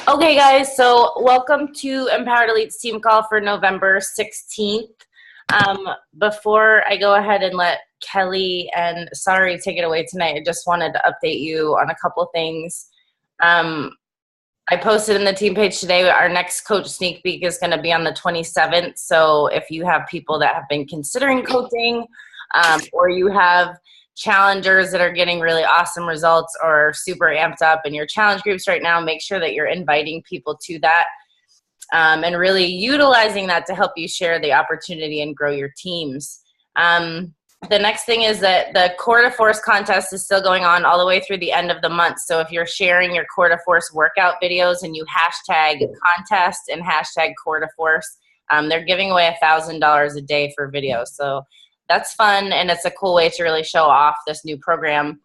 Okay, guys, so welcome to Empowered Elite's team call for November 16th. Before I go ahead and let Kelli and Sari take it away tonight, I just wanted to update you on a couple things. I posted in the team page today, our next coach sneak peek is going to be on the 27th. So if you have people that have been considering coaching, or you have challengers that are getting really awesome results or super amped up in your challenge groups right now, make sure that you're inviting people to that, and really utilizing that to help you share the opportunity and grow your teams. The next thing is that the Core to Force contest is still going on all the way through the end of the month. So if you're sharing your Core to Force workout videos and you hashtag contest and hashtag Core to Force, they're giving away $1,000 a day for videos. So that's fun, and it's a cool way to really show off this new program.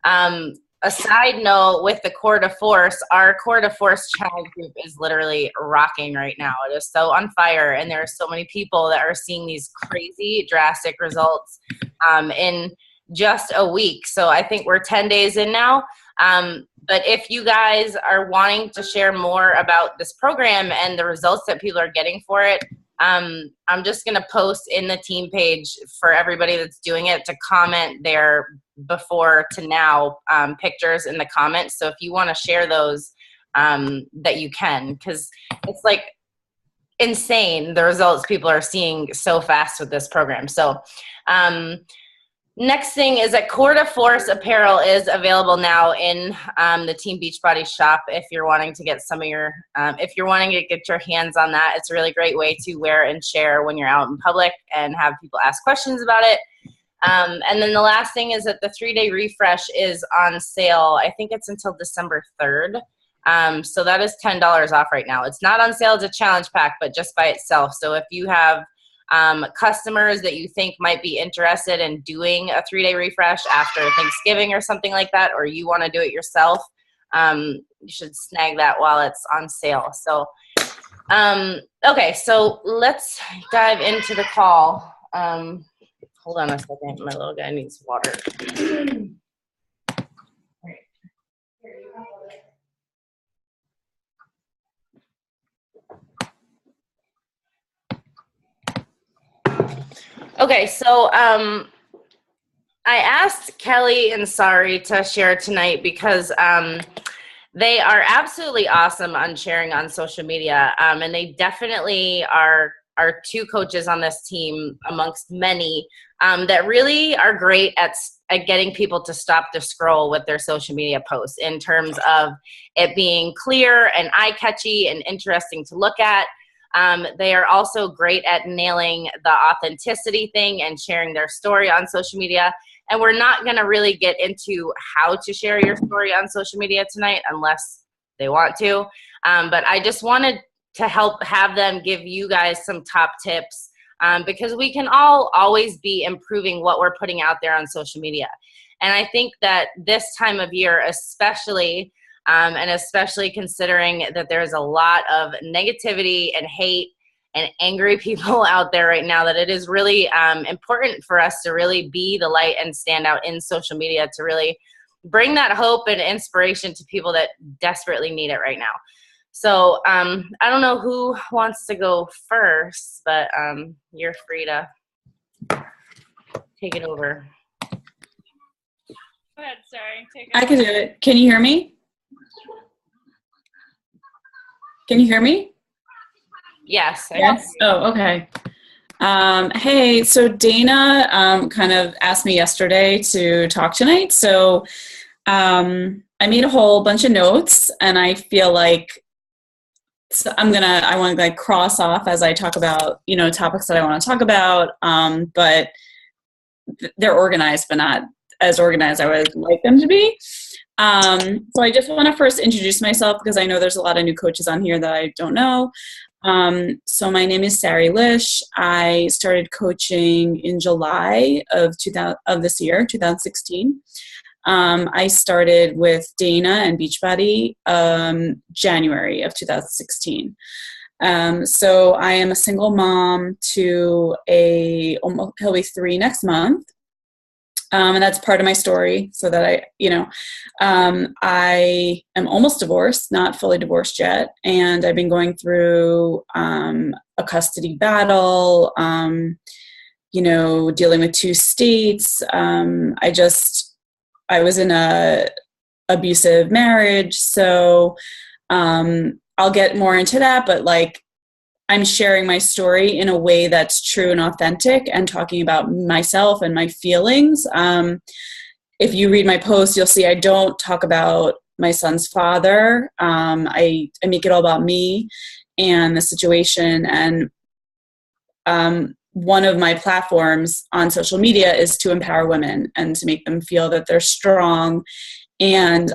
A side note with the Core to Force, our Core to Force challenge group is literally rocking right now. It is so on fire, and there are so many people that are seeing these crazy drastic results in just a week. So I think we're 10 days in now. But if you guys are wanting to share more about this program and the results that people are getting for it, I'm just going to post in the team page for everybody that's doing it to comment their before to now pictures in the comments. So if you want to share those, that you can, because it's like insane the results people are seeing so fast with this program. So next thing is that Core to Force apparel is available now in the Team Beachbody shop. If you're wanting to get some of your, if you're wanting to get your hands on that, it's a really great way to wear and share when you're out in public and have people ask questions about it. And then the last thing is that the 3-day refresh is on sale. I think it's until December 3rd. So that is $10 off right now. It's not on sale as a challenge pack, but just by itself. So if you have customers that you think might be interested in doing a 3-day refresh after Thanksgiving or something like that, or you want to do it yourself, you should snag that while it's on sale. So, okay, so let's dive into the call. Hold on a second. My little guy needs water. Okay, so I asked Kelli and Sari to share tonight because they are absolutely awesome on sharing on social media, and they definitely are two coaches on this team amongst many that really are great at getting people to stop the scroll with their social media posts in terms of it being clear and eye-catchy and interesting to look at. They are also great at nailing the authenticity thing and sharing their story on social media. And we're not going to really get into how to share your story on social media tonight unless they want to. But I just wanted to help have them give you guys some top tips, because we can all always be improving what we're putting out there on social media. And I think that this time of year especially, and especially considering that there's a lot of negativity and hate and angry people out there right now, that it is really important for us to really be the light and stand out in social media to really bring that hope and inspiration to people that desperately need it right now. So I don't know who wants to go first, but you're free to take it over. Go ahead, Sari. I can do it. Can you hear me? Can you hear me? Yes. Yes. Oh, okay. Hey, so Dana kind of asked me yesterday to talk tonight. So I made a whole bunch of notes, and I feel like I want to like cross off as I talk about, topics that I want to talk about. But they're organized, but not as organized as I would like them to be. So I just want to first introduce myself because I know there's a lot of new coaches on here that I don't know. So my name is Sari Lisch. I started coaching in July of this year, 2016. I started with Dana and Beachbody January of 2016. So I am a single mom to he'll be 3 next month. And that's part of my story, so that I am almost divorced, not fully divorced yet. And I've been going through a custody battle, dealing with 2 states. I was in a abusive marriage. So I'll get more into that, but like, I'm sharing my story in a way that's true and authentic and talking about myself and my feelings. If you read my post, you'll see I don't talk about my son's father. I make it all about me and the situation. And one of my platforms on social media is to empower women and to make them feel that they're strong. And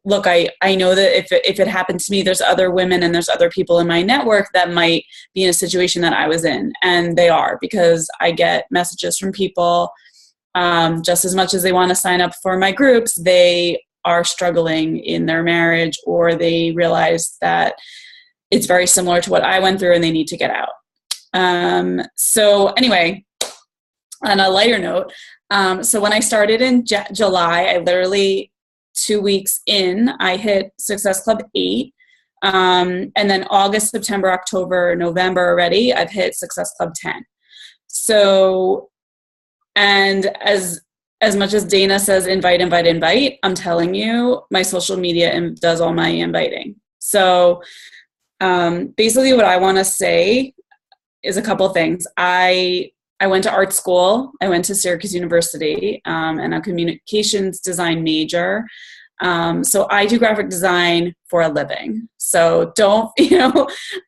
look, I know that if it happened to me, there's other women and there's other people in my network that might be in a situation that I was in. And they are, because I get messages from people just as much as they want to sign up for my groups, they are struggling in their marriage, or they realize that it's very similar to what I went through and they need to get out. So anyway, on a lighter note, so when I started in July, I literally 2 weeks in, I hit Success Club 8. And then August, September, October, November already, I've hit Success Club 10. So, and as much as Dana says, invite, I'm telling you, my social media does all my inviting. So basically what I want to say is a couple things. I went to art school. I went to Syracuse University, and a communications design major. So I do graphic design for a living. So don't,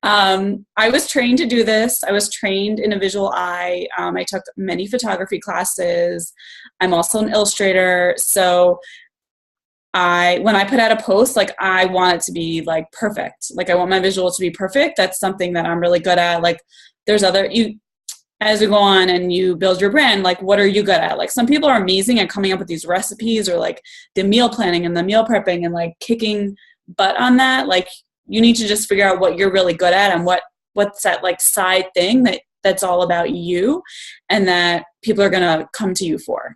I was trained to do this. I was trained in a visual eye. I took many photography classes. I'm also an illustrator. So when I put out a post, like, I want it to be like perfect. Like, I want my visual to be perfect. That's something that I'm really good at. Like, there's as you go on and you build your brand, like, what are you good at? Like, some people are amazing at coming up with these recipes, or like the meal planning and the meal prepping and like kicking butt on that. Like, you need to just figure out what you're really good at and what's that like side thing that's all about you and that people are going to come to you for.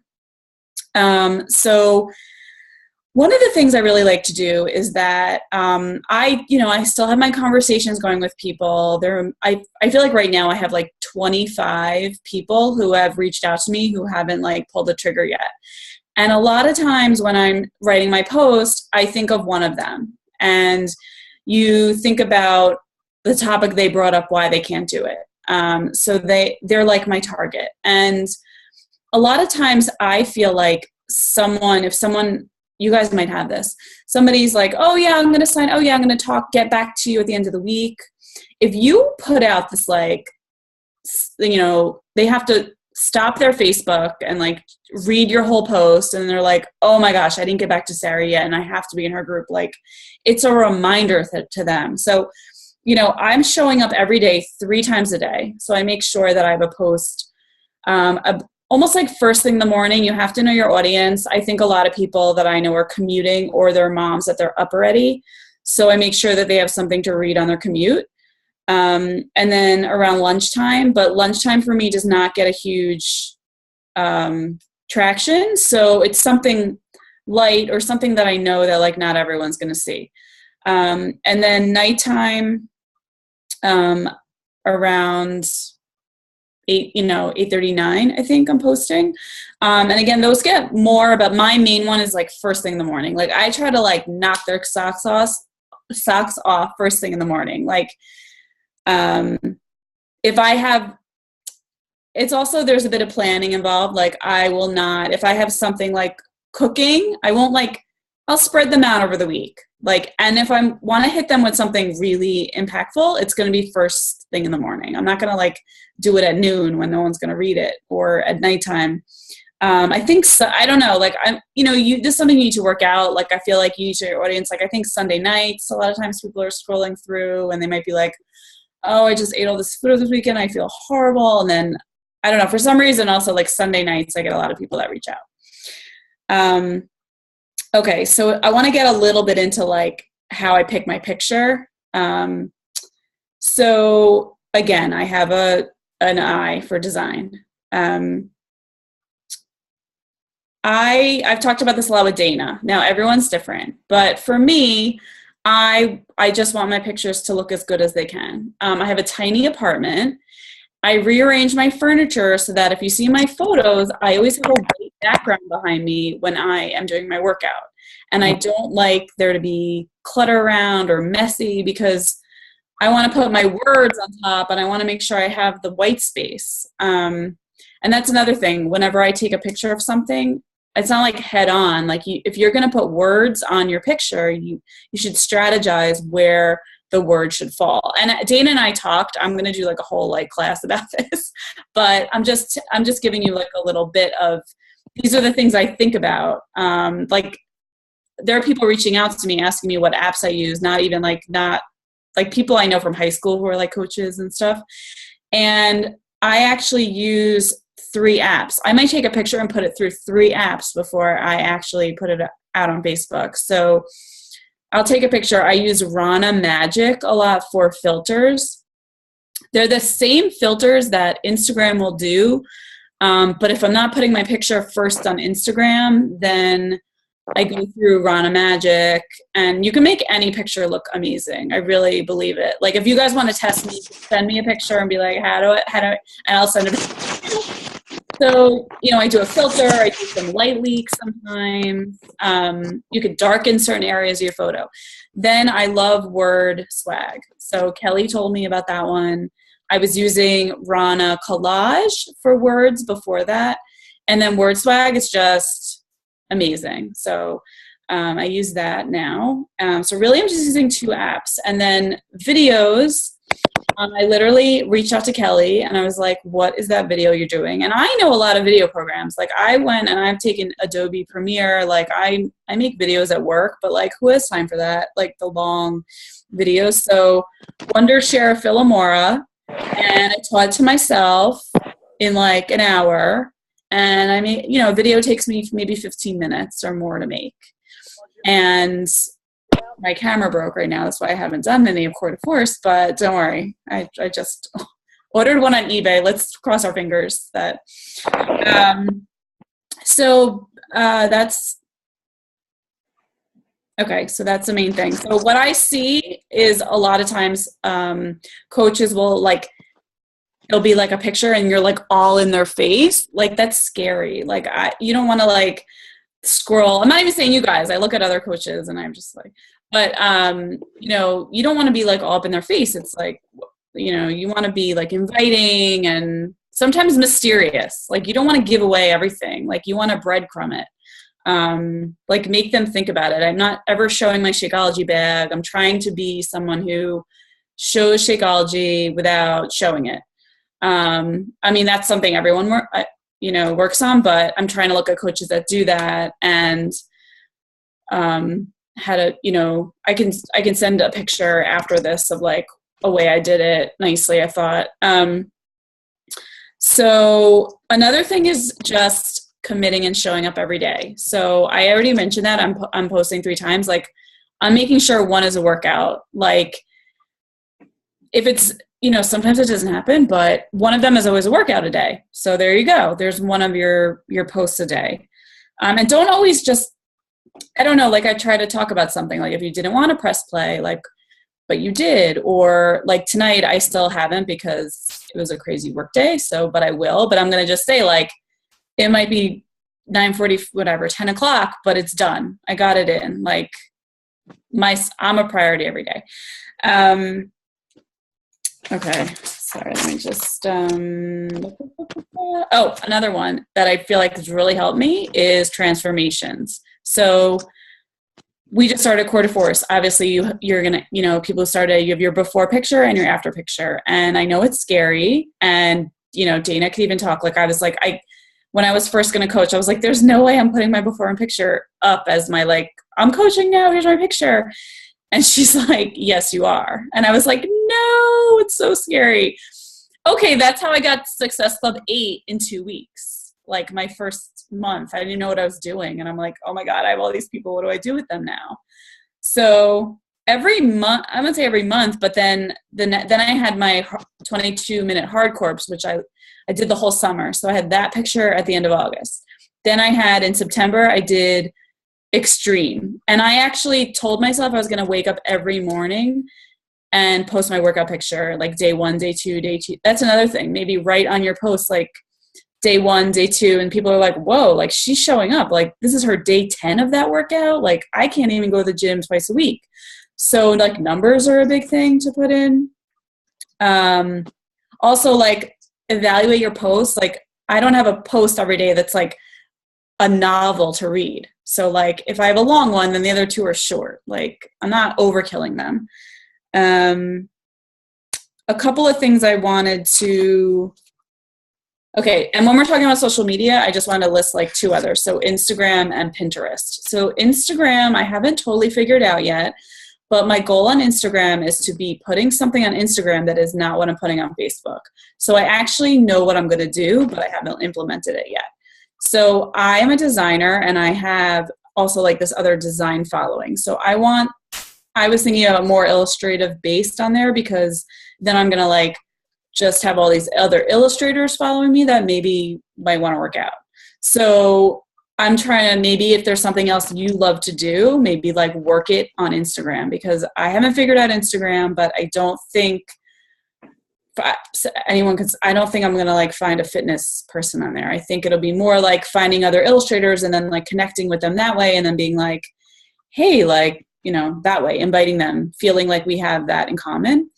So one of the things I really like to do is that I still have my conversations going with people. I feel like right now I have like 25 people who have reached out to me who haven't like pulled the trigger yet. And a lot of times when I'm writing my post, I think of one of them. And you think about the topic they brought up, why they can't do it. So they're like my target. And a lot of times I feel like if someone, you guys might have this. Somebody's like, oh yeah, I'm going to sign. Oh yeah, I'm going to get back to you at the end of the week. If you put out this, like, they have to stop their Facebook and like read your whole post. And they're like, oh my gosh, I didn't get back to Sari yet. And I have to be in her group. Like, it's a reminder to them. So, I'm showing up every day 3 times a day. So I make sure that I have a post, almost like first thing in the morning. You have to know your audience. I think a lot of people that I know are commuting, or their moms that they're up already. So I make sure that they have something to read on their commute. And then around lunchtime, but lunchtime for me does not get a huge traction. So it's something light or something that I know that like not everyone's going to see. And then nighttime, around 8:39, I think I'm posting. And again, those get more, but my main one is like first thing in the morning. Like, I try to like knock their socks off first thing in the morning. Like, if I have, it's also, there's a bit of planning involved. Like, I will not, if I have something like cooking, I won't I'll spread them out over the week. Like, and if I want to hit them with something really impactful, it's going to be first thing in the morning. I'm not going to like do it at noon when no one's going to read it, or at nighttime. I think, I don't know, like, this is something you need to work out. Like, I feel like you need to your audience. Like, I think Sunday nights, a lot of times people are scrolling through and they might be like, oh, I just ate all this food this weekend, I feel horrible. And then, I don't know, for some reason also, like, Sunday nights, I get a lot of people that reach out. Okay, so I want to get a little bit into like how I pick my picture. So again, I have an eye for design. I've talked about this a lot with Dana. Now everyone's different, but for me, I just want my pictures to look as good as they can. I have a tiny apartment. I rearrange my furniture so that if you see my photos, I always have a white background behind me when I am doing my workout. And I don't like there to be clutter around or messy because I want to put my words on top and I want to make sure I have the white space. And that's another thing. Whenever I take a picture of something, it's not like head on. Like if you're going to put words on your picture, you should strategize where the word should fall. And Dana and I talked, I'm going to do like a whole like class about this, but I'm just giving you like a little bit of, these are the things I think about. Like there are people reaching out to me, asking me what apps I use, not people I know from high school who are like coaches and stuff. And I actually use 3 apps. I might take a picture and put it through 3 apps before I actually put it out on Facebook. So I'll take a picture. I use Rana Magic a lot for filters. They're the same filters that Instagram will do. But if I'm not putting my picture first on Instagram, then I go through Rana Magic, and you can make any picture look amazing. I really believe it. Like if you guys want to test me, send me a picture and be like, how do I, and I'll send it. So, I do a filter. I do some light leak sometimes. You could darken certain areas of your photo. Then I love Word Swag. So Kelli told me about that one. I was using Rana Collage for words before that. And then Word Swag is just amazing. So I use that now. So really I'm just using 2 apps. And then videos, I literally reached out to Kelli and I was like, what is that video you're doing? And I know a lot of video programs. Like I went and I've taken Adobe Premiere. Like I make videos at work, but like who has time for that? Like the long videos. So Wondershare Filmora, and I taught it to myself in like an hour. And I mean, video takes me maybe 15 minutes or more to make. And my camera broke right now. That's why I haven't done any of Core de Force, but don't worry. I just ordered one on eBay. Let's cross our fingers that. So that's, okay. So that's the main thing. So what I see is a lot of times coaches will it'll be like a picture and you're like all in their face. Like that's scary. Like you don't want to like scroll. I'm not even saying you guys. I look at other coaches and I'm just like, but you don't want to be like all up in their face. It's like, you want to be like inviting and sometimes mysterious. Like you don't want to give away everything. Like you want to breadcrumb it. Like make them think about it. I'm not ever showing my Shakeology bag. I'm trying to be someone who shows Shakeology without showing it. I mean, that's something everyone works on, but I'm trying to look at coaches that do that and how to, I can send a picture after this of like a way I did it nicely, I thought. So another thing is just committing and showing up every day. So I already mentioned that I'm posting 3 times. Like I'm making sure one is a workout. Like if it's, sometimes it doesn't happen, but one of them is always a workout a day. So there you go. There's one of your posts a day. And don't always just, I don't know, like I try to talk about something like if you didn't want to press play, like, but you did, or like tonight I still haven't because it was a crazy work day. So, but I will, but I'm going to just say like, it might be 9:40, whatever, 10 o'clock, but it's done. I got it in. Like I'm a priority every day. Okay, sorry, let me just, another one that I feel like has really helped me is transformations. So we just started Core de Force. Obviously you're going to, people started, you have your before picture and your after picture. And I know it's scary. And, Dana could even talk. Like I was like, when I was first going to coach, I was like, there's no way I'm putting my before and picture up as my, like, I'm coaching now, here's my picture. And she's like, yes, you are. And I was like, no, it's so scary. Okay, that's how I got Success Club 8 in 2 weeks. Like my first month, I didn't know what I was doing. And I'm like, oh my God, I have all these people. What do I do with them now? So every month, I wouldn't say every month, but then I had my 22-minute hard corps, which I did the whole summer. So I had that picture at the end of August. Then I had in September, I did extreme. And I actually told myself I was going to wake up every morning and post my workout picture, like day 1, day 2, day 2. That's another thing. Maybe write on your post like day 1, day 2, and people are like, whoa, like she's showing up. Like this is her day 10 of that workout. Like I can't even go to the gym twice a week. So like numbers are a big thing to put in. Also like evaluate your posts. Like I don't have a post every day that's like a novel to read. So like if I have a long one, then the other 2 are short. Like I'm not overkilling them. A couple of things I wanted to, okay. And when we're talking about social media, I just wanted to list like 2 others. So Instagram and Pinterest. So Instagram, I haven't totally figured out yet, but my goal on Instagram is to be putting something on Instagram that is not what I'm putting on Facebook. So I actually know what I'm going to do, but I haven't implemented it yet. So I am a designer and I have also like this other design following. So I was thinking of a more illustrative based on there, because then I'm going to like just have all these other illustrators following me that maybe might want to work out. So I'm trying to, maybe if there's something else you love to do, maybe like work it on Instagram, because I haven't figured out Instagram, but I don't think anyone, because I don't think I'm going to like find a fitness person on there. I think it'll be more like finding other illustrators and then like connecting with them that way, and then being like, hey, like, you know, that way, inviting them, feeling like we have that in common.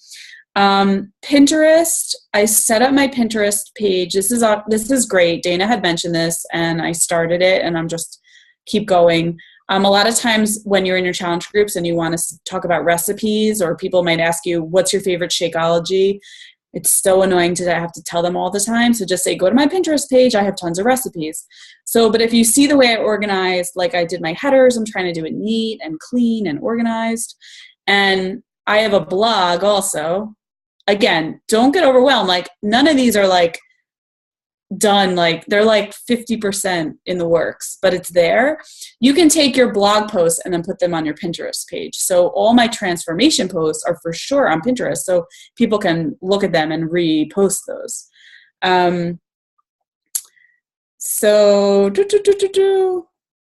Pinterest, I set up my Pinterest page. This is great. Dana had mentioned this and I started it and I'm just keep going. A lot of times when you're in your challenge groups and you want to talk about recipes, or people might ask you, what's your favorite Shakeology? It's so annoying to have to tell them all the time. So just say, go to my Pinterest page. I have tons of recipes. So, but if you see the way I organized, like I did my headers, I'm trying to do it neat and clean and organized. And I have a blog also. Again, don't get overwhelmed. Like none of these are like done. Like they're like 50% in the works, but it's there. You can take your blog posts and then put them on your Pinterest page. So all my transformation posts are for sure on Pinterest, so people can look at them and repost those.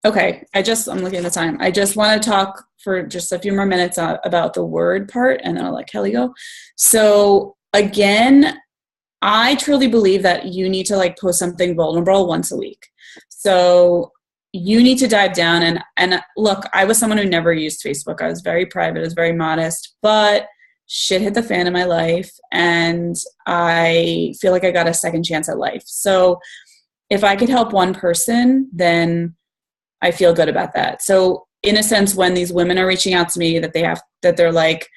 Okay, I'm looking at the time. I just want to talk for just a few more minutes about the word part, and then I'll let Kelli go. So again, I truly believe that you need to like post something vulnerable once a week. So you need to dive down and look, I was someone who never used Facebook. I was very private, I was very modest, but shit hit the fan in my life and I feel like I got a second chance at life. So if I could help one person, then I feel good about that. So in a sense, when these women are reaching out to me that they're like,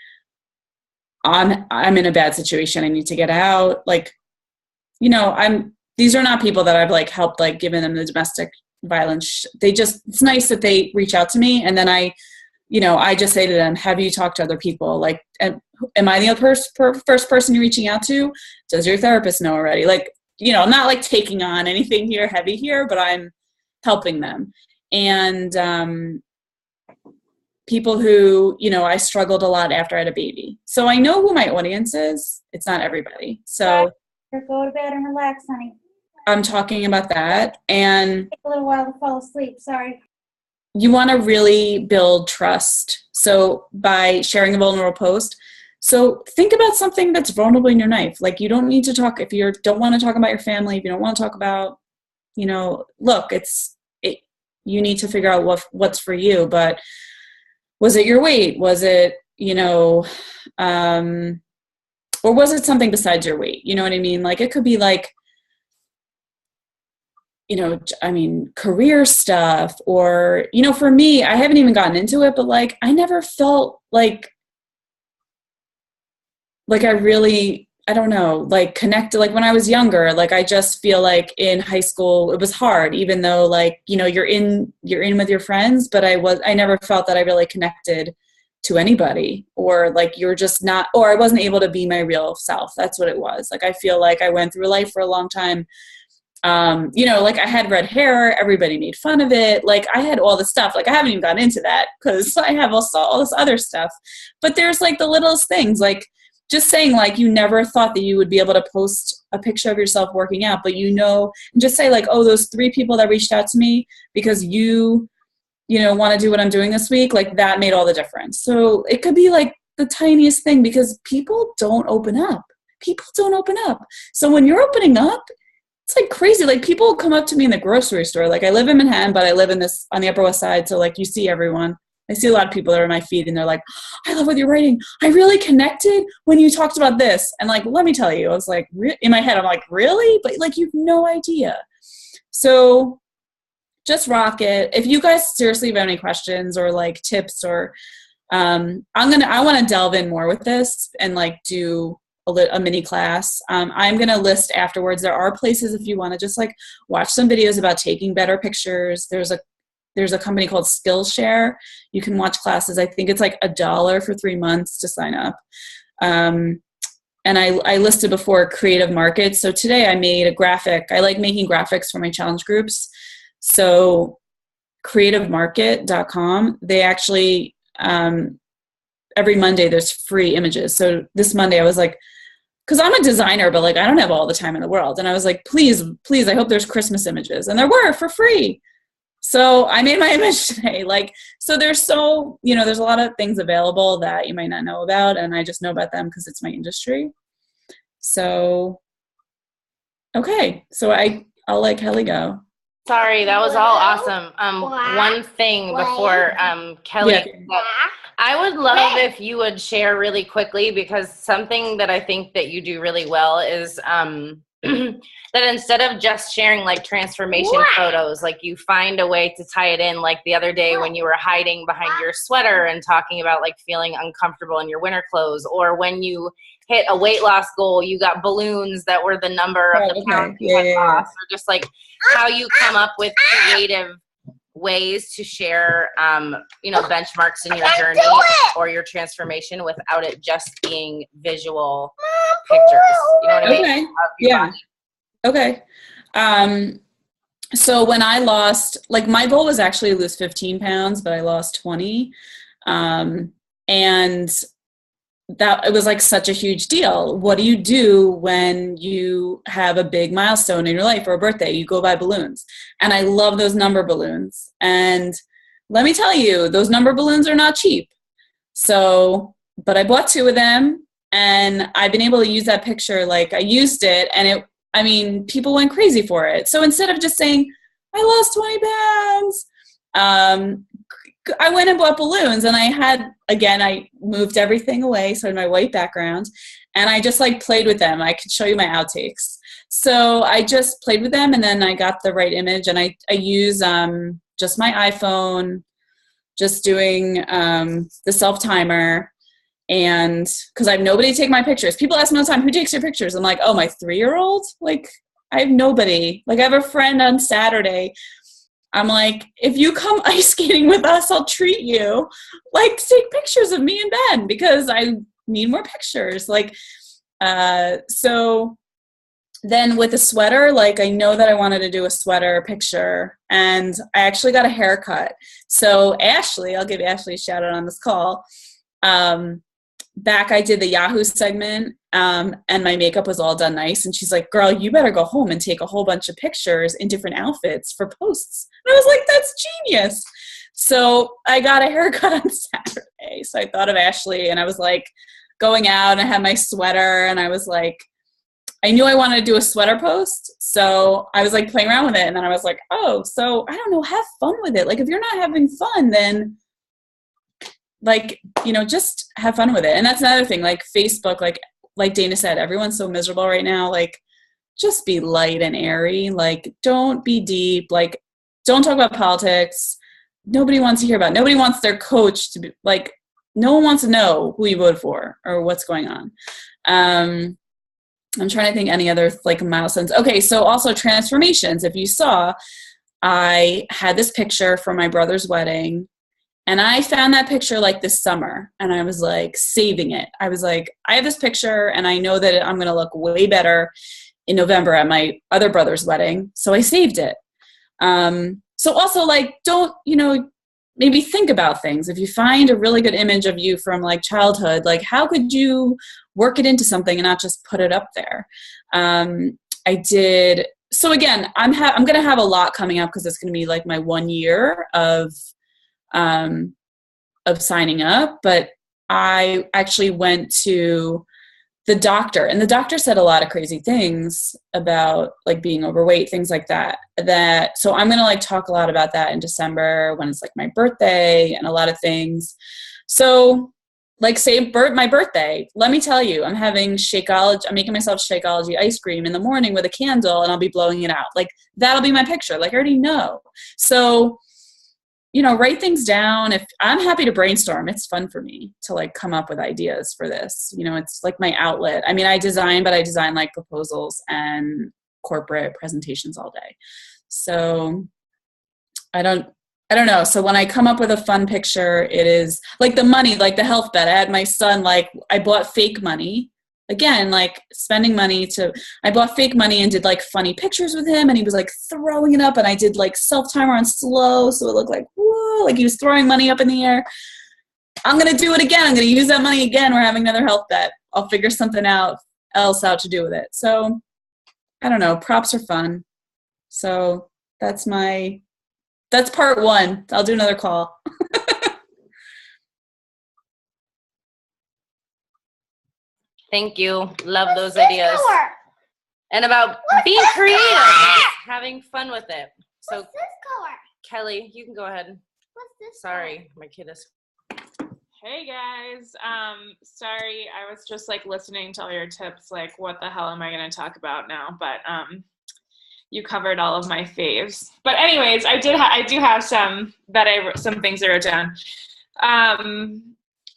I'm in a bad situation, I need to get out. Like, you know, these are not people that I've like helped, like given them the domestic violence. It's nice that they reach out to me. And then I just say to them, have you talked to other people? Like, am I the first person you're reaching out to? Does your therapist know already? Like, you know, I'm not like taking on anything here, heavy here, but I'm helping them. And, people who, you know, I struggled a lot after I had a baby. So I know who my audience is. It's not everybody. So go to bed and relax, honey. I'm talking about that. And take a little while to fall asleep. Sorry. You want to really build trust. So by sharing a vulnerable post, so think about something that's vulnerable in your life. Like you don't need to talk, if you don't want to talk about your family, if you don't want to talk about, you know, look, you need to figure out what's for you. But was it your weight? Was it, you know, or was it something besides your weight? You know what I mean? Like it could be like, you know, I mean, career stuff, or, you know, for me, I haven't even gotten into it, but like, I never felt like I really, I don't know, like connected, like when I was younger, like I just feel like in high school, it was hard, even though like, you know, you're in with your friends, but I never felt that I really connected to anybody, or like you're just not, or I wasn't able to be my real self. That's what it was. Like, I feel like I went through life for a long time. You know, like I had red hair, everybody made fun of it. Like I had all this stuff, like I haven't even gotten into that because I have also all this other stuff, but there's like the littlest things, like, just saying, like, you never thought that you would be able to post a picture of yourself working out, but and just say, like, oh, those 3 people that reached out to me because you want to do what I'm doing this week, like, that made all the difference. So it could be like the tiniest thing, because people don't open up. So when you're opening up, it's like crazy. Like, people come up to me in the grocery store. Like, I live in Manhattan, but I live on the Upper West Side. So, like, you see everyone. I see a lot of people that are in my feed, and they're like, I love what you're writing. I really connected when you talked about this. And, like, let me tell you, I was like, in my head, I'm like, really? But, like, you have no idea. So just rock it. If you guys seriously have any questions or, like, tips, or I want to delve in more with this and, like, do a mini class. I'm going to list afterwards. There are places if you want to just, like, watch some videos about taking better pictures. There's a company called Skillshare. You can watch classes. I think it's like $1 for 3 months to sign up. And I listed before Creative Markets. So today I made a graphic. I like making graphics for my challenge groups. So creativemarket.com, they actually, every Monday there's free images. So this Monday I was like, because I'm a designer, but, like, I don't have all the time in the world. And I was like, please, I hope there's Christmas images. And there were, for free. So I made my image today. Like, so there's a lot of things available that you might not know about, and I just know about them because it's my industry. So, okay. So I'll let Kelli go. Sorry, that was all awesome. One thing before Kelli, I would love if you would share really quickly, because something that I think that you do really well is that instead of just sharing, like, transformation photos, like, you find a way to tie it in. Like the other day when you were hiding behind your sweater and talking about, like, feeling uncomfortable in your winter clothes, or when you hit a weight loss goal, you got balloons that were the number of the pounds you had lost, or just, like, how you come up with creative ways to share, benchmarks in your journey or your transformation without it just being visual pictures. You know what I mean? Yeah. Okay. So when I lost, like, my goal was actually to lose 15 pounds, but I lost 20. And that it was, like, such a huge deal. What do you do when you have a big milestone in your life or a birthday? You go buy balloons. And I love those number balloons. And let me tell you, those number balloons are not cheap. So, but I bought 2 of them, and I've been able to use that picture. Like, I used it, and people went crazy for it. So instead of just saying, I lost 20 pounds, I went and bought balloons, and I moved everything away. So I had my white background, and I just, like, played with them. I could show you my outtakes. So I just played with them, and then I got the right image, and I use just my iPhone, just doing the self-timer. And because I have nobody to take my pictures. People ask me all the time, who takes your pictures? I'm like, oh, my 3-year-old? Like, I have nobody. Like, I have a friend on Saturday. I'm like, if you come ice skating with us, I'll treat you. Like, take pictures of me and Ben, because I need more pictures. Like, so then with the sweater, like, I know that I wanted to do a sweater picture, and I actually got a haircut. So Ashley, I'll give Ashley a shout out on this call. Back I did the Yahoo segment, and my makeup was all done nice, and she's like, girl, you better go home and take a whole bunch of pictures in different outfits for posts. And I was like, that's genius. So I got a haircut on Saturday. So I thought of Ashley, and I was like going out, and I had my sweater, and I was like, I knew I wanted to do a sweater post. So I was, like, playing around with it, and then I was like, oh, so I don't know, have fun with it. Like, if you're not having fun, then, like, just have fun with it. And that's another thing, like, Facebook, like Dana said, everyone's so miserable right now. Like, just be light and airy. Like, don't be deep. Like, don't talk about politics. Nobody wants to hear about it. Nobody wants their coach to be, like, no one wants to know who you voted for or what's going on. I'm trying to think any other, like, milestones. Okay, so also transformations. If you saw, I had this picture from my brother's wedding, and I found that picture, like, this summer, and I was, like, saving it. I was like, I have this picture, and I know that I'm going to look way better in November at my other brother's wedding, so I saved it. So also, like, don't, maybe think about things. If you find a really good image of you from like childhood, like how could you work it into something and not just put it up there? I did. So again, I'm going to have a lot coming up because it's going to be like my 1 year of signing up. But I actually went to the doctor, and the doctor said a lot of crazy things about like being overweight, things like that. So I'm going to like talk a lot about that in December when it's like my birthday and a lot of things. So like say my birthday, let me tell you, I'm having Shakeology. I'm making myself Shakeology ice cream in the morning with a candle, and I'll be blowing it out. Like that'll be my picture. Like I already know. So, you know, write things down. If I'm happy to brainstorm, it's fun for me to like come up with ideas for this. You know, it's like my outlet. I mean, I design like proposals and corporate presentations all day. So I don't know. So when I come up with a fun picture, it is like the money, like the health bet. I had my son, like I bought fake money. Again, like spending money I bought fake money and did like funny pictures with him, and he was like throwing it up, and I did like self-timer on slow, so it looked like, whoa, like he was throwing money up in the air. I'm going to do it again. I'm going to use that money again. We're having another health bet. I'll figure something else out to do with it. So I don't know. Props are fun. So that's part one. I'll do another call. Thank you. Love those ideas. And about being creative, having fun with it. So, What's this color? Kelly, you can go ahead. What's this Sorry, my kid is. Hey guys, sorry, I was just like listening to all your tips, like what the hell am I going to talk about now? But you covered all of my faves. But anyways, I do have some things I wrote down.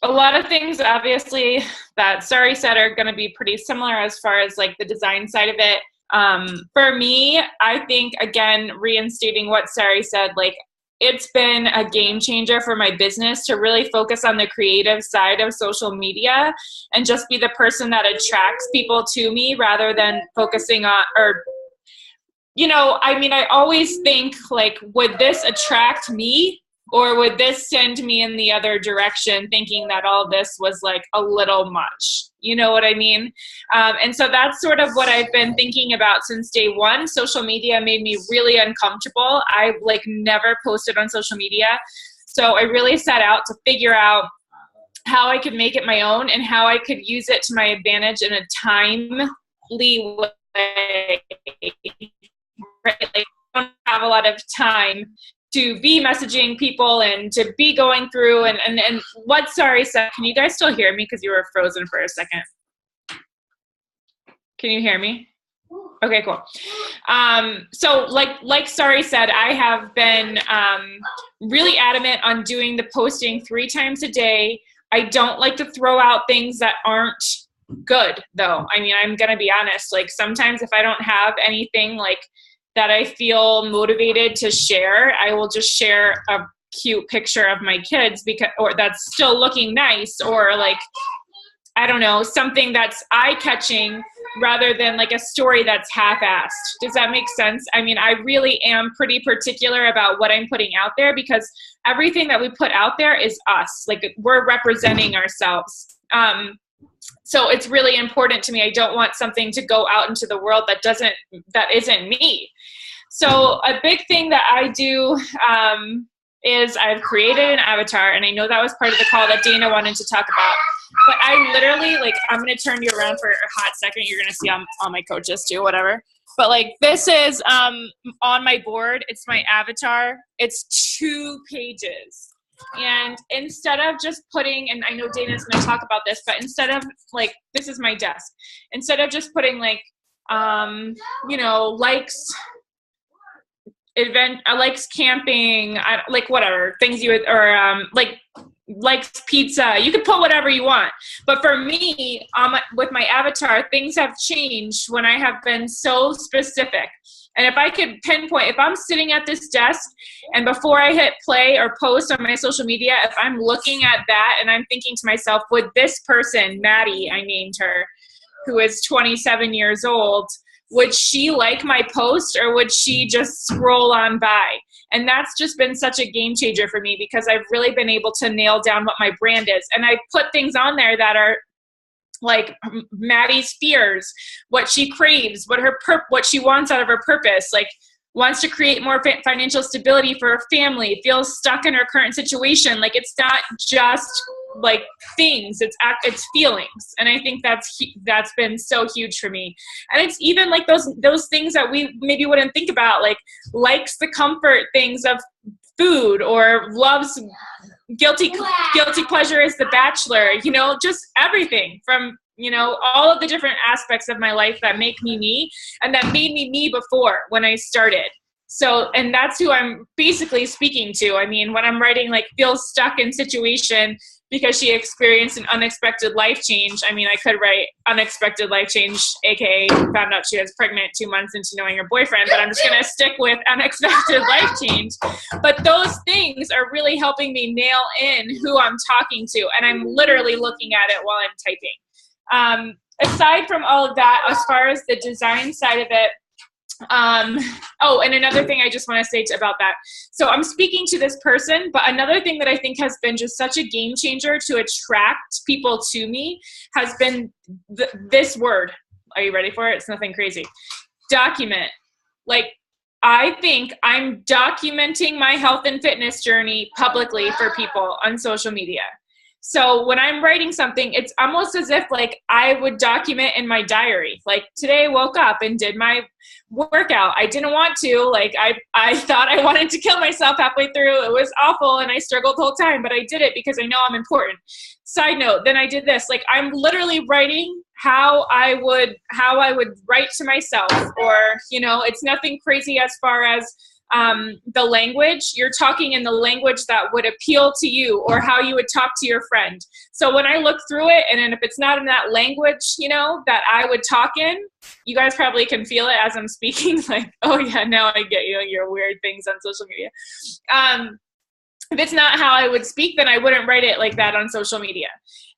A lot of things, obviously, that Sari said are going to be pretty similar as far as like the design side of it. For me, I think, again, reinstating what Sari said, like it's been a game changer for my business to really focus on the creative side of social media and just be the person that attracts people to me rather than focusing on, or, you know, I mean, I always think like, would this attract me? Or would this send me in the other direction, thinking that all this was like a little much? You know what I mean? And so that's sort of what I've been thinking about since day one. Social media made me really uncomfortable. I like never posted on social media. So I really set out to figure out how I could make it my own and how I could use it to my advantage in a timely way. Right? Like, I don't have a lot of time to be messaging people and to be going through and what Sari said. Can you guys still hear me? Because you were frozen for a second. Can you hear me? Okay, cool. So like Sari said, I have been really adamant on doing the posting 3 times a day. I don't like to throw out things that aren't good, though. I mean, I'm going to be honest. Like sometimes if I don't have anything like that I feel motivated to share, I will just share a cute picture of my kids or that's still looking nice, or like, I don't know, something that's eye-catching rather than like a story that's half-assed. Does that make sense? I mean, I really am pretty particular about what I'm putting out there because everything that we put out there is us. Like we're representing ourselves. So it's really important to me. I don't want something to go out into the world that isn't me. So a big thing that I do is I've created an avatar, and I know that was part of the call that Dana wanted to talk about. But I literally, like, I'm going to turn you around for a hot second. You're going to see all my coaches too, whatever. But like this is on my board. It's my avatar. It's 2 pages. And instead of just putting, and I know Dana's going to talk about this, but instead of like, this is my desk. Instead of just putting like, you know, likes camping, like whatever things you would, or like likes pizza. You could put whatever you want. But for me, with my avatar, things have changed when I have been so specific. And if I could pinpoint, if I'm sitting at this desk and before I hit play or post on my social media, if I'm looking at that and I'm thinking to myself, would this person, Maddie, I named her, who is 27 years old, would she like my post or would she just scroll on by? And that's just been such a game changer for me because I've really been able to nail down what my brand is. And I put things on there that are like Maddie's fears, what she craves, what she wants out of her purpose, like wants to create more financial stability for her family, feels stuck in her current situation. Like it's not just like things, it's feelings. And I think that's been so huge for me. And it's even like those things that we maybe wouldn't think about, like likes the comfort things of food, or loves guilty pleasure is The Bachelor, you know, just everything from, you know, all of the different aspects of my life that make me me and that made me before when I started. So, and that's who I'm basically speaking to. I mean, when I'm writing like feels stuck in situation because she experienced an unexpected life change, I mean, I could write unexpected life change, aka found out she was pregnant 2 months into knowing her boyfriend, but I'm just going to stick with unexpected life change. But those things are really helping me nail in who I'm talking to. And I'm literally looking at it while I'm typing. Aside from all of that, as far as the design side of it, and another thing I just want to say about that. So I'm speaking to this person, but another thing that I think has been just such a game changer to attract people to me has been this word. Are you ready for it? It's nothing crazy. Document. Like, I think I'm documenting my health and fitness journey publicly for people on social media. So when I'm writing something, it's almost as if like I would document in my diary, like today I woke up and did my workout. I didn't want to, like I thought I wanted to kill myself halfway through. It was awful and I struggled the whole time, but I did it because I know I'm important. Side note, then I did this. Like I'm literally writing how I would write to myself, or, you know, it's nothing crazy as far as the language. You're talking in the language that would appeal to you, or how you would talk to your friend. So when I look through it, and then if it's not in that language, you know, that I would talk in, you guys probably can feel it as I'm speaking, like, oh yeah, now I get you, your weird things on social media. If it's not how I would speak, then I wouldn't write it like that on social media.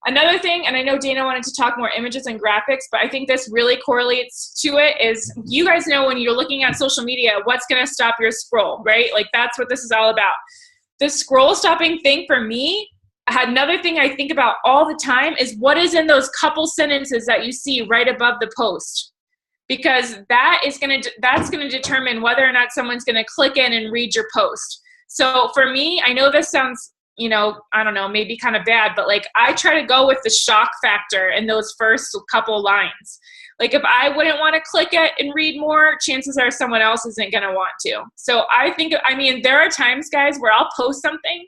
Another thing, and I know Dana wanted to talk more images and graphics, but I think this really correlates to it, is you guys know when you're looking at social media, what's going to stop your scroll, right? Like that's what this is all about. The scroll stopping thing for me, another thing I think about all the time is what is in those couple sentences that you see right above the post. Because that's going to determine whether or not someone's going to click in and read your post. So for me, I know this sounds, you know, I don't know, maybe kind of bad, but like I try to go with the shock factor in those first couple lines. Like if I wouldn't want to click it and read more, chances are someone else isn't going to want to. So I mean, there are times, guys, where I'll post something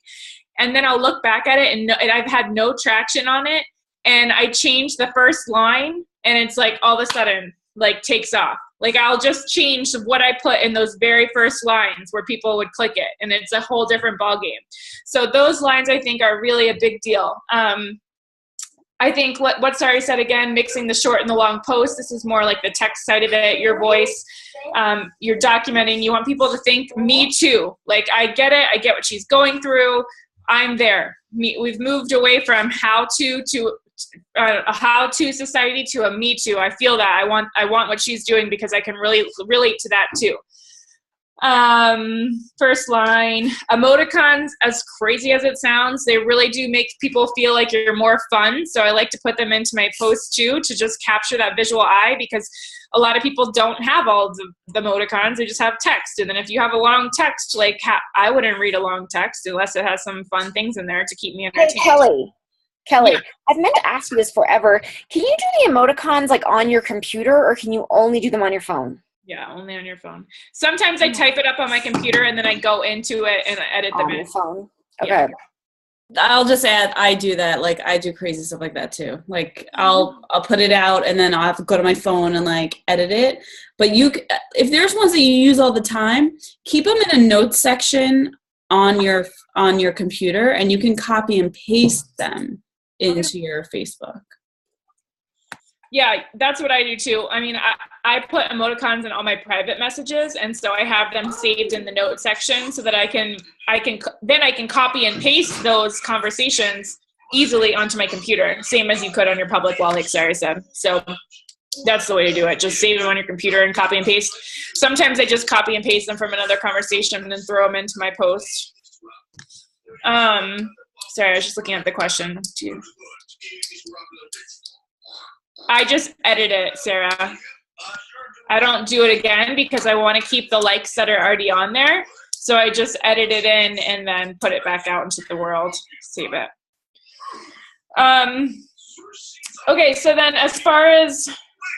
and then I'll look back at it and I've had no traction on it. And I change the first line and it's like all of a sudden like takes off. Like I'll just change what I put in those very first lines where people would click it, and it's a whole different ballgame. So those lines I think are really a big deal. I think what Sari said again, mixing the short and the long post, this is more like the text side of it, your voice, you're documenting, you want people to think, me too. Like I get it, I get what she's going through, I'm there. We've moved away from how to a how-to society to a me too. I feel that I want what she's doing because I can really relate to that too. First line, emoticons, as crazy as it sounds, they really do make people feel like you're more fun. So I like to put them into my posts too, to just capture that visual eye, because a lot of people don't have all the emoticons. They just have text. And then if you have a long text, like I wouldn't read a long text unless it has some fun things in there to keep me entertained. Hey, Kelli, Yeah. I've meant to ask you this forever. Can you do the emoticons like on your computer, or can you only do them on your phone? Yeah, only on your phone. Sometimes I type it up on my computer and then I go into it and edit them On in. your phone. Okay. Yeah. I'll just add, I do that. Like I do crazy stuff like that too. Like I'll put it out and then I'll have to go to my phone and like edit it. But if there's ones that you use all the time, keep them in a notes section on your computer, and you can copy and paste them into your Facebook. Yeah, that's what I do too. I mean, I put emoticons in all my private messages, and so I have them saved in the notes section so that I can copy and paste those conversations easily onto my computer, same as you could on your public wall, like Sari said. So That's the way to do it. Just save them on your computer and copy and paste. Sometimes I just copy and paste them from another conversation and then throw them into my post. Sorry, I was just looking at the question too. I just edit it, Sarah. I don't do it again because I want to keep the likes that are already on there. So I just edit it in and then put it back out into the world. Save it. Okay, so then as far as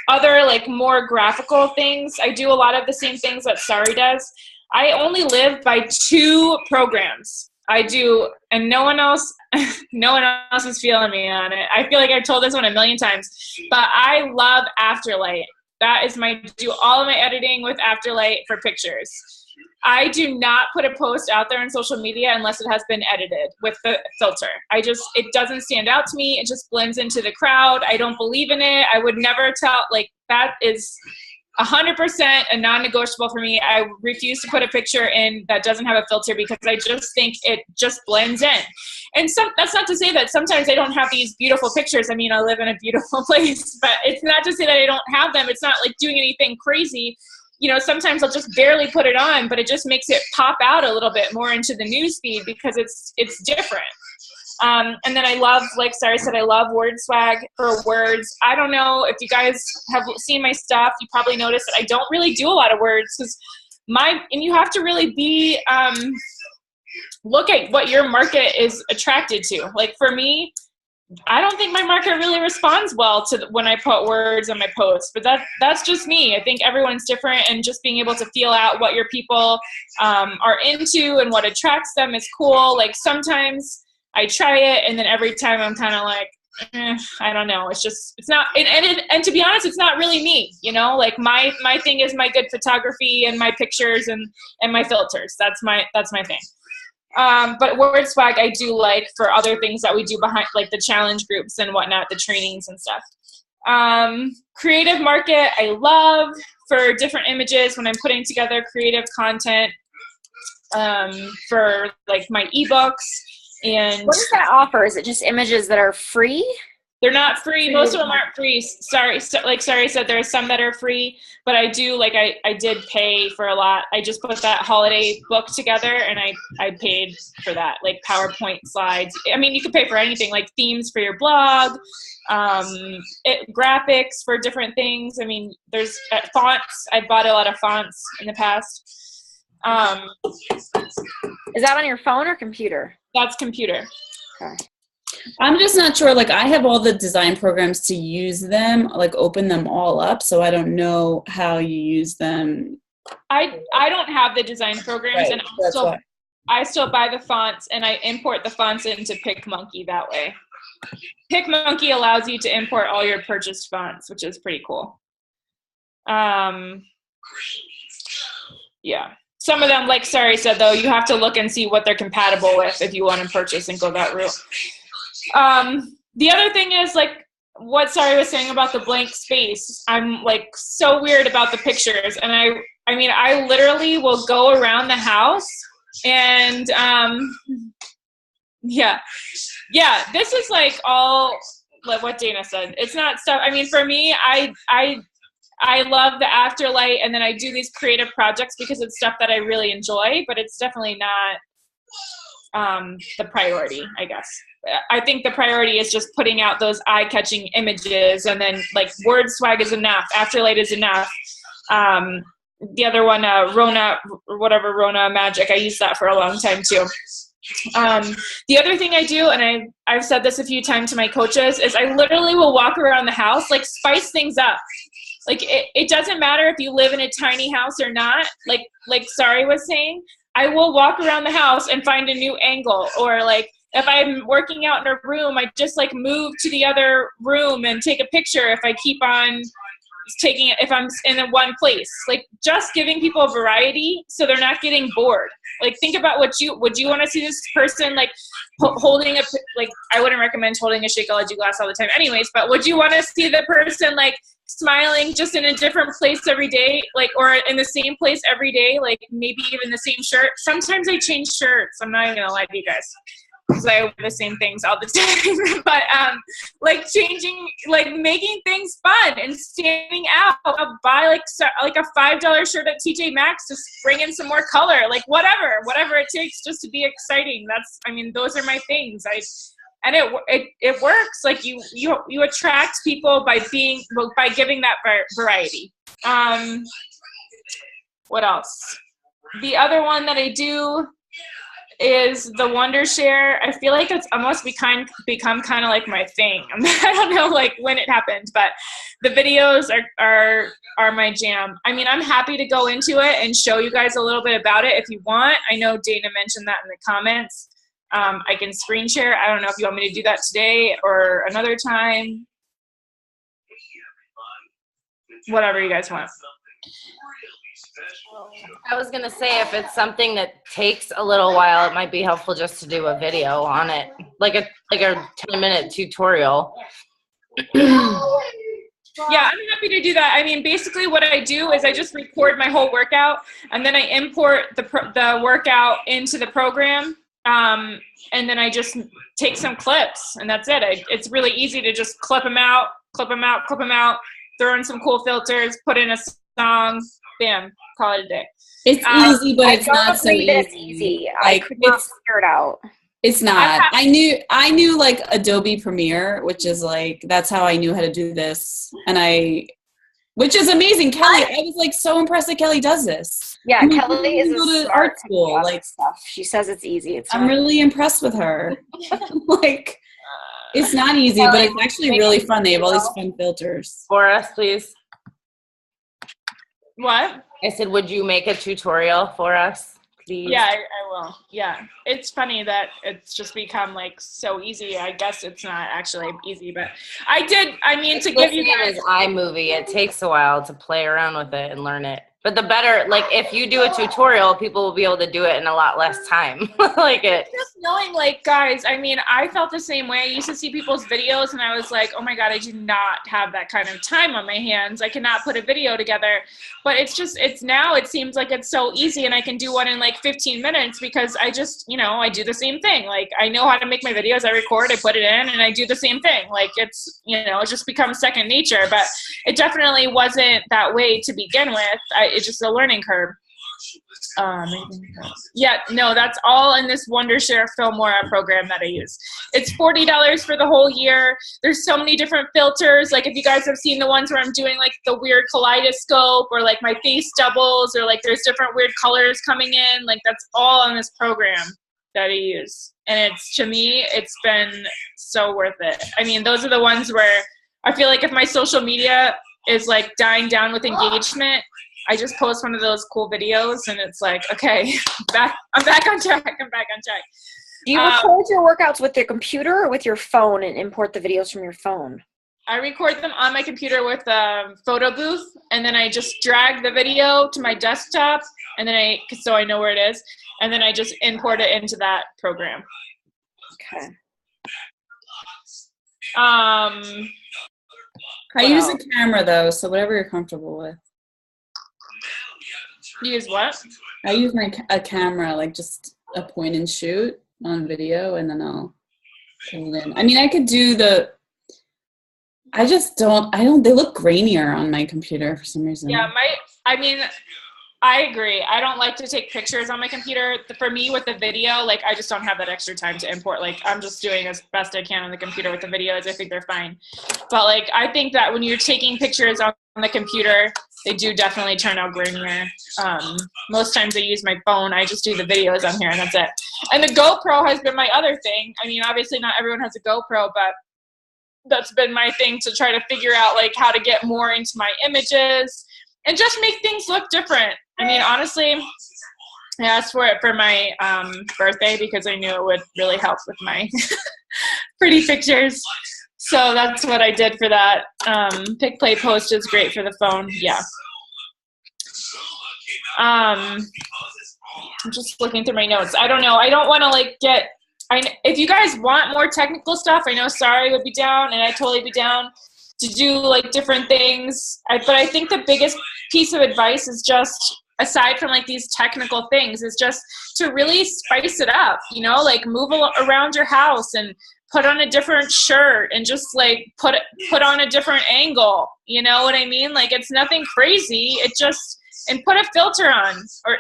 other like more graphical things, I do a lot of the same things that Sari does. I only live by 2 programs. I do, and no one else is feeling me on it. I feel like I've told this one a million times, but I love Afterlight. That is do all of my editing with Afterlight for pictures. I do not put a post out there on social media unless it has been edited with the filter. It doesn't stand out to me. It just blends into the crowd. I don't believe in it. I would never tell, like, that is 100% a non-negotiable for me. I refuse to put a picture in that doesn't have a filter because I just think it just blends in. And that's not to say that sometimes I don't have these beautiful pictures. I mean, I live in a beautiful place, but it's not to say that I don't have them. It's not like doing anything crazy. You know, sometimes I'll just barely put it on, but it just makes it pop out a little bit more into the news feed because it's different. And then I love, like Sari said, I love word swag for words. I don't know if you guys have seen my stuff. You probably noticed that I don't really do a lot of words because and you have to really be, look at what your market is attracted to. Like for me, I don't think my market really responds well to when I put words on my posts, but that's just me. I think everyone's different, and just being able to feel out what your people are into and what attracts them is cool. Like sometimes I try it, and then every time I'm kind of like, I don't know. It's not, and to be honest, it's not really me, you know, like my thing is my good photography and my pictures and my filters. That's my thing. But word swag I do like for other things that we do behind, like the challenge groups and whatnot, the trainings and stuff. Creative market I love for different images when I'm putting together creative content for like my ebooks. And what does that offer? Is it just images that are free? They're not free. Most of them aren't free. Sorry, like Sari said, there are some that are free, but I do, like, I did pay for a lot. I just put that holiday book together, and I paid for that, like PowerPoint slides. I mean, you could pay for anything, like themes for your blog, graphics for different things. I mean, there's fonts. I bought a lot of fonts in the past. Is that on your phone or computer? That's computer. Okay. I'm just not sure. Like, I have all the design programs to use them, like open them all up. So I don't know how you use them. I don't have the design programs, right, and I still buy the fonts, and I import the fonts into PicMonkey that way. PicMonkey allows you to import all your purchased fonts, which is pretty cool. Yeah. Some of them, like Sari said, though, you have to look and see what they're compatible with if you want to purchase and go that route. The other thing is, like what Sari was saying about the blank space. I'm like so weird about the pictures, and I mean, I literally will go around the house and yeah, this is like all like what Dana said. It's not stuff. I mean, for me, I love the Afterlight, and then I do these creative projects because it's stuff that I really enjoy, but it's definitely not the priority, I guess. I think the priority is just putting out those eye-catching images, and then like word swag is enough, Afterlight is enough. The other one, Rona Magic, I use that for a long time too. The other thing I do, and I've said this a few times to my coaches, is I literally will walk around the house, like spice things up. Like it doesn't matter if you live in a tiny house or not. Like Sari was saying, I will walk around the house and find a new angle, or like if I'm working out in a room, I just like move to the other room and take a picture if I keep on taking it, if I'm in one place. Like just giving people a variety so they're not getting bored. Like think about would you want to see this person like holding a, like I wouldn't recommend holding a Shakeology glass all the time anyways, but would you want to see the person like smiling just in a different place every day, like, or in the same place every day, like maybe even the same shirt? Sometimes I change shirts. I'm not even gonna lie to you guys. because I wear the same things all the time. But like changing, like making things fun and standing out. I'll buy like a $5 shirt at TJ Maxx to bring in some more color, like whatever it takes just to be exciting. Those are my things. And it works. Like you attract people by giving that variety. What else? The other one that I do is the Wonder Share. I feel like it's almost become kind of like my thing. I don't know like when it happened, but the videos are my jam. I mean, I'm happy to go into it and show you guys a little bit about it if you want. I know Dana mentioned that in the comments. I can screen share. I don't know if you want me to do that today or another time. Whatever you guys want. I was going to say, if it's something that takes a little while, it might be helpful just to do a video on it, like a 10-minute tutorial. Yeah, I'm happy to do that. I mean, basically what I do is I just record my whole workout, and then I import the workout into the program, and then I just take some clips, and that's it. It's really easy to just clip them out, throw in some cool filters, put in a song, bam, call it a day. It's easy, but it's not so easy. It's easy. I could not figure it out. It's not. I knew like Adobe Premiere, which is like, that's how I knew how to do this. Which is amazing. Kelli, I was like so impressed that Kelli does this. Yeah, Kelli is a art school. Like stuff. She says it's easy. I'm really impressed with her. Like, it's not easy, but it's actually really fun. They have all these fun filters. For us, please. What? I said, would you make a tutorial for us, please? Yeah, I will. Yeah. It's funny that it's just become like so easy. I guess it's not actually easy, but to give you guys iMovie, it takes a while to play around with it and learn it. But the better, like if you do a tutorial, people will be able to do it in a lot less time. Just knowing, like, guys, I mean, I felt the same way. I used to see people's videos and I was like, oh my God, I do not have that kind of time on my hands. I cannot put a video together. But now it seems like it's so easy and I can do one in like 15 minutes because I just, I do the same thing. Like I know how to make my videos. I record, I put it in, and I do the same thing. Like it's, it just becomes second nature. But it definitely wasn't that way to begin with. It's just a learning curve. That's all in this Wondershare Filmora program that I use. It's $40 for the whole year. There's so many different filters. Like if you guys have seen the ones where I'm doing like the weird kaleidoscope or like my face doubles or like there's different weird colors coming in, like that's all on this program that I use. And to me, it's been so worth it. I mean, those are the ones where I feel like if my social media is like dying down with engagement, I just post one of those cool videos and it's like, okay, I'm back on track. Do you record your workouts with your computer or with your phone and import the videos from your phone? I record them on my computer with a photo booth, and then I just drag the video to my desktop, and then so I know where it is, and then I just import it into that program. Okay. I use a camera though, so whatever you're comfortable with. You use what? I use a camera, like just a point and shoot on video, and then I'll put it in. I mean, I could do they look grainier on my computer for some reason. Yeah, I agree. I don't like to take pictures on my computer. For me, with the video, like I just don't have that extra time to import. Like I'm just doing as best I can on the computer with the videos. I think they're fine. But like I think that when you're taking pictures on the computer, they do definitely turn out grainier. Most times I use my phone. I just do the videos on here and that's it. And the GoPro has been my other thing. I mean, obviously not everyone has a GoPro, but that's been my thing to try to figure out like how to get more into my images and just make things look different. I mean, honestly, I asked for it for my birthday because I knew it would really help with my pretty pictures. So that's what I did for that. Pick, play, post is great for the phone. Yeah. I'm just looking through my notes. I don't know. I don't want to like if you guys want more technical stuff, I know Sari would be down and I'd totally be down to do like different things. But I think the biggest piece of advice is just, aside from like these technical things, is just to really spice it up, you know, like move around your house and put on a different shirt and just like put on a different angle. You know what I mean? Like it's nothing crazy. It just, and put a filter on,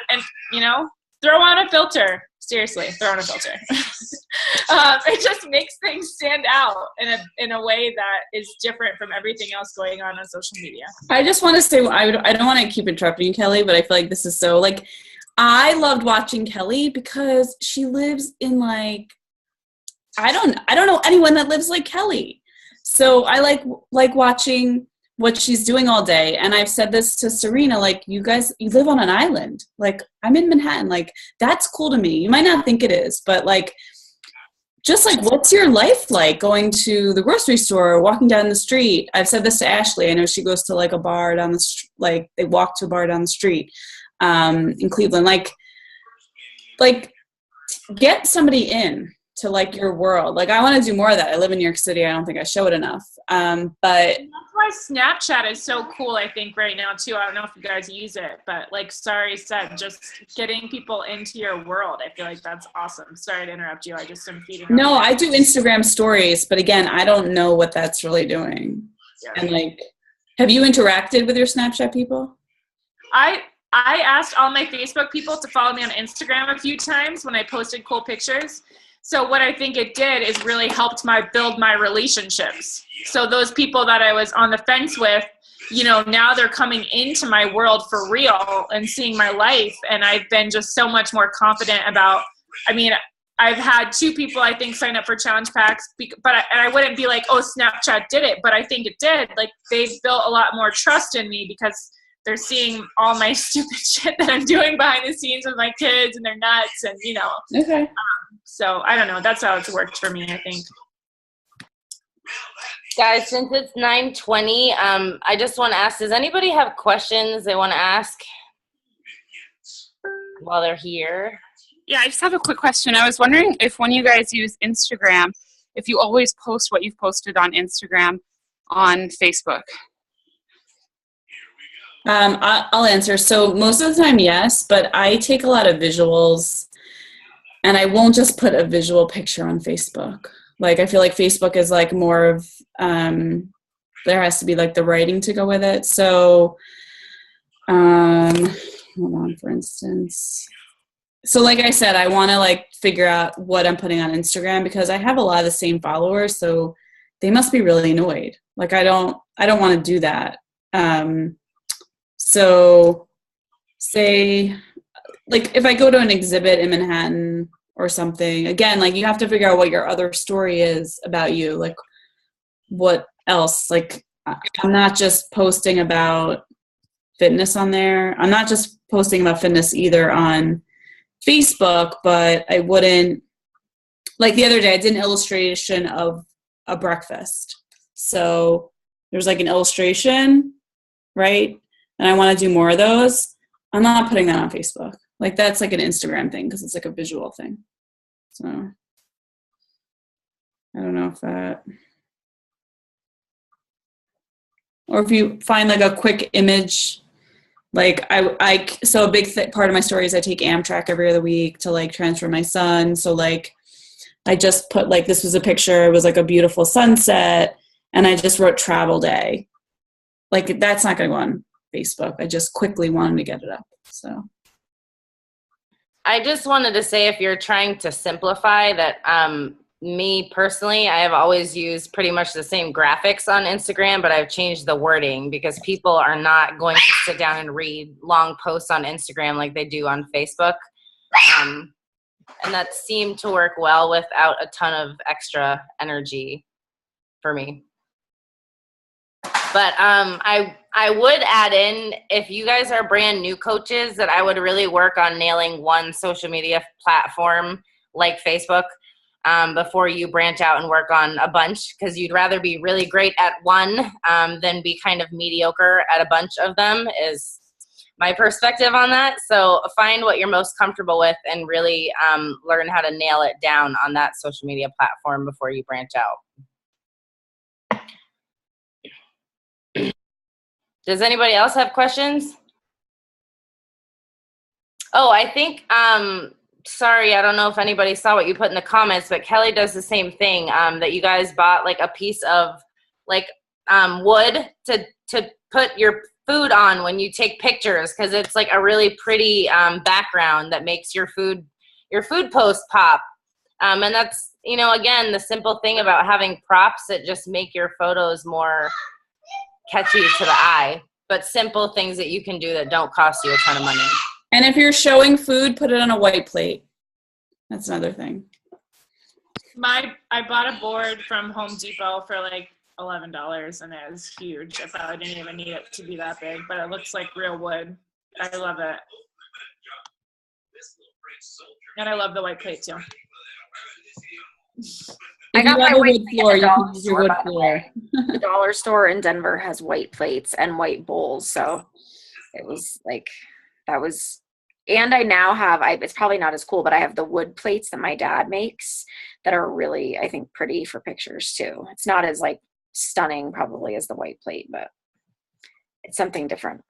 and you know, throw on a filter. Seriously, throw on a filter. It just makes things stand out in a way that is different from everything else going on social media. I just want to say, I don't want to keep interrupting you, Kelly, but I feel like this is so, like, I loved watching Kelly because she lives in, like, I don't know anyone that lives like Kelly. So I like watching what she's doing all day. And I've said this to Serena, like, you guys, you live on an island. Like, I'm in Manhattan. Like, that's cool to me. You might not think it is, but like, just like, what's your life like going to the grocery store or walking down the street? I've said this to Ashley. I know she goes to like a bar down the like they walk to a bar down the street in Cleveland. Like get somebody in to like your world. Like I want to do more of that. I live in New York City. I don't think I show it enough. But that's why Snapchat is so cool, I think, right now too. I don't know if you guys use it, but like Sari said, just getting people into your world. I feel like that's awesome. Sorry to interrupt you. I just am feeding. No, I do Instagram stories, but again, I don't know what that's really doing. Yeah. And like, have you interacted with your Snapchat people? I asked all my Facebook people to follow me on Instagram a few times when I posted cool pictures. So what I think it did is really helped build my relationships. So those people that I was on the fence with, you know, now they're coming into my world for real and seeing my life. And I've been just so much more confident about, I mean, I've had 2 people, I think, sign up for challenge packs, but I wouldn't be like, oh, Snapchat did it, but I think it did. Like they've built a lot more trust in me because they're seeing all my stupid shit that I'm doing behind the scenes with my kids and they're nuts and, you know. Okay. So I don't know. That's how it's worked for me, I think. Guys, since it's 9:20, I just want to ask, does anybody have questions they want to ask while they're here? Yeah, I just have a quick question. I was wondering if when you guys use Instagram, if you always post what you've posted on Instagram on Facebook. I'll answer. So most of the time, yes, but I take a lot of visuals and I won't just put a visual picture on Facebook. Like, I feel like Facebook is like more of, there has to be like the writing to go with it. So, hold on, for instance. So like I said, I want to like figure out what I'm putting on Instagram because I have a lot of the same followers. So they must be really annoyed. Like, I don't want to do that. So say, like, if I go to an exhibit in Manhattan or something, again, like, you have to figure out what your other story is about you. Like, what else? Like, I'm not just posting about fitness on there. I'm not just posting about fitness either on Facebook, but I wouldn't, like the other day, I did an illustration of a breakfast. So there's like an illustration, right? And I want to do more of those. I'm not putting that on Facebook. Like, that's like an Instagram thing because it's like a visual thing. So I don't know if that, or if you find like a quick image, like so a big part of my story is I take Amtrak every other week to like transfer my son. So like I just put like, this was a picture, it was like a beautiful sunset, and I just wrote travel day. Like, that's not going to go on Facebook. I just quickly wanted to get it up. So I just wanted to say, if you're trying to simplify that, me personally, I have always used pretty much the same graphics on Instagram, but I've changed the wording because people are not going to sit down and read long posts on Instagram like they do on Facebook. And that seemed to work well without a ton of extra energy for me. But I would add in, if you guys are brand new coaches, that I would really work on nailing one social media platform like Facebook before you branch out and work on a bunch, because you'd rather be really great at one than be kind of mediocre at a bunch of them, is my perspective on that. So find what you're most comfortable with and really learn how to nail it down on that social media platform before you branch out. Does anybody else have questions? Oh, I think, sorry, I don't know if anybody saw what you put in the comments, but Kelly does the same thing, that you guys bought like a piece of like wood to put your food on when you take pictures, because it's like a really pretty background that makes your food post pop. And that's, you know, again, the simple thing about having props that just make your photos more catchy to the eye, but simple things that you can do that don't cost you a ton of money. And if you're showing food, put it on a white plate. That's another thing. I bought a board from Home Depot for like $11, and it was huge. I probably didn't even need it to be that big, but it looks like real wood. I love it. And I love the white plate too. I got my white floor. plate You at can use your wood floor. the dollar store in Denver has white plates and white bowls, so it was like that was. And I now have, it's probably not as cool, but I have the wood plates that my dad makes that are really, I think, pretty for pictures too. It's not as like stunning probably as the white plate, but it's something different.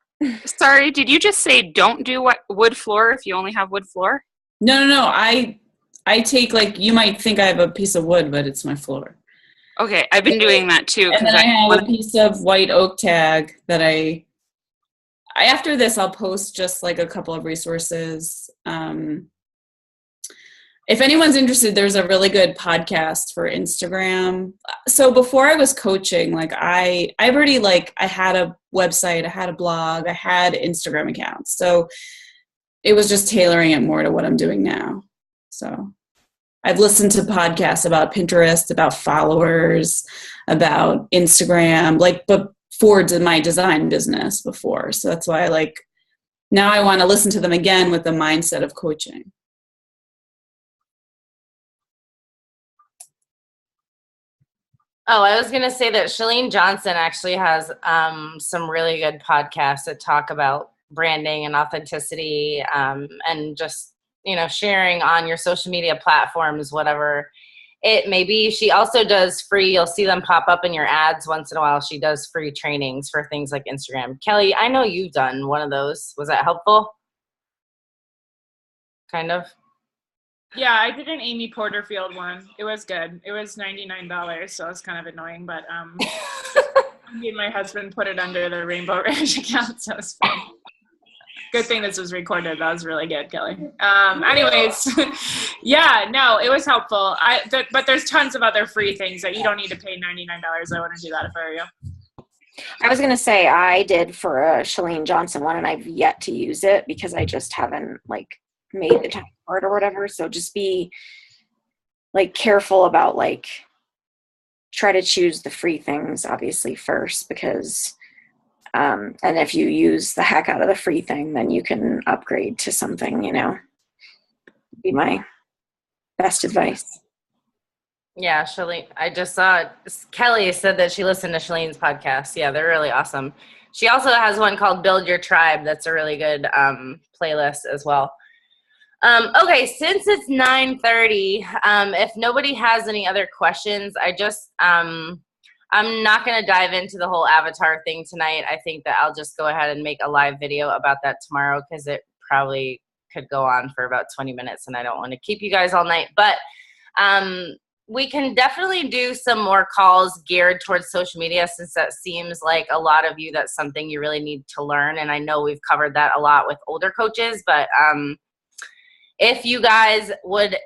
Sorry, did you just say don't do wood floor if you only have wood floor? No. I take, like, you might think I have a piece of wood, but it's my floor. Okay, I've been doing that too. And then I have a piece of white oak tag that I after this, I'll post just like a couple of resources. If anyone's interested, there's a really good podcast for Instagram. So before I was coaching, like I already, like, I had a website, I had a blog, I had Instagram accounts. So it was just tailoring it more to what I'm doing now. So I've listened to podcasts about Pinterest, about followers, about Instagram, like, but for my design business before. So that's why now I want to listen to them again with the mindset of coaching. Oh, I was going to say that Chalene Johnson actually has some really good podcasts that talk about branding and authenticity, and just, you know, sharing on your social media platforms, whatever it may be. She also does free, you'll see them pop up in your ads once in a while. She does free trainings for things like Instagram. Kelly, I know you've done one of those. Was that helpful? Kind of. Yeah, I did an Amy Porterfield one. It was good. It was $99, so it was kind of annoying, but me and my husband put it under the Rainbow Ranch account, so it was fun. Good thing this was recorded. That was really good, Kelly. Anyways, yeah, no, it was helpful. But there's tons of other free things that you don't need to pay $99. I wouldn't do that if I were you. I was going to say I did for a Chalene Johnson one, and I've yet to use it because I just haven't made the time for it or whatever. So just be careful about try to choose the free things obviously first, because and if you use the heck out of the free thing, then you can upgrade to something, be my best advice. Yeah, Chalene, I just saw Kelly said that she listened to Chalene's podcast. Yeah, they're really awesome. She also has one called Build Your Tribe. That's a really good playlist as well. Okay, since it's 9:30, if nobody has any other questions, I'm not going to dive into the whole avatar thing tonight. I think that I'll just go ahead and make a live video about that tomorrow, because it probably could go on for about 20 minutes and I don't want to keep you guys all night. But we can definitely do some more calls geared towards social media, since that seems like a lot of you, that's something you really need to learn. And I know we've covered that a lot with older coaches, but if you guys would,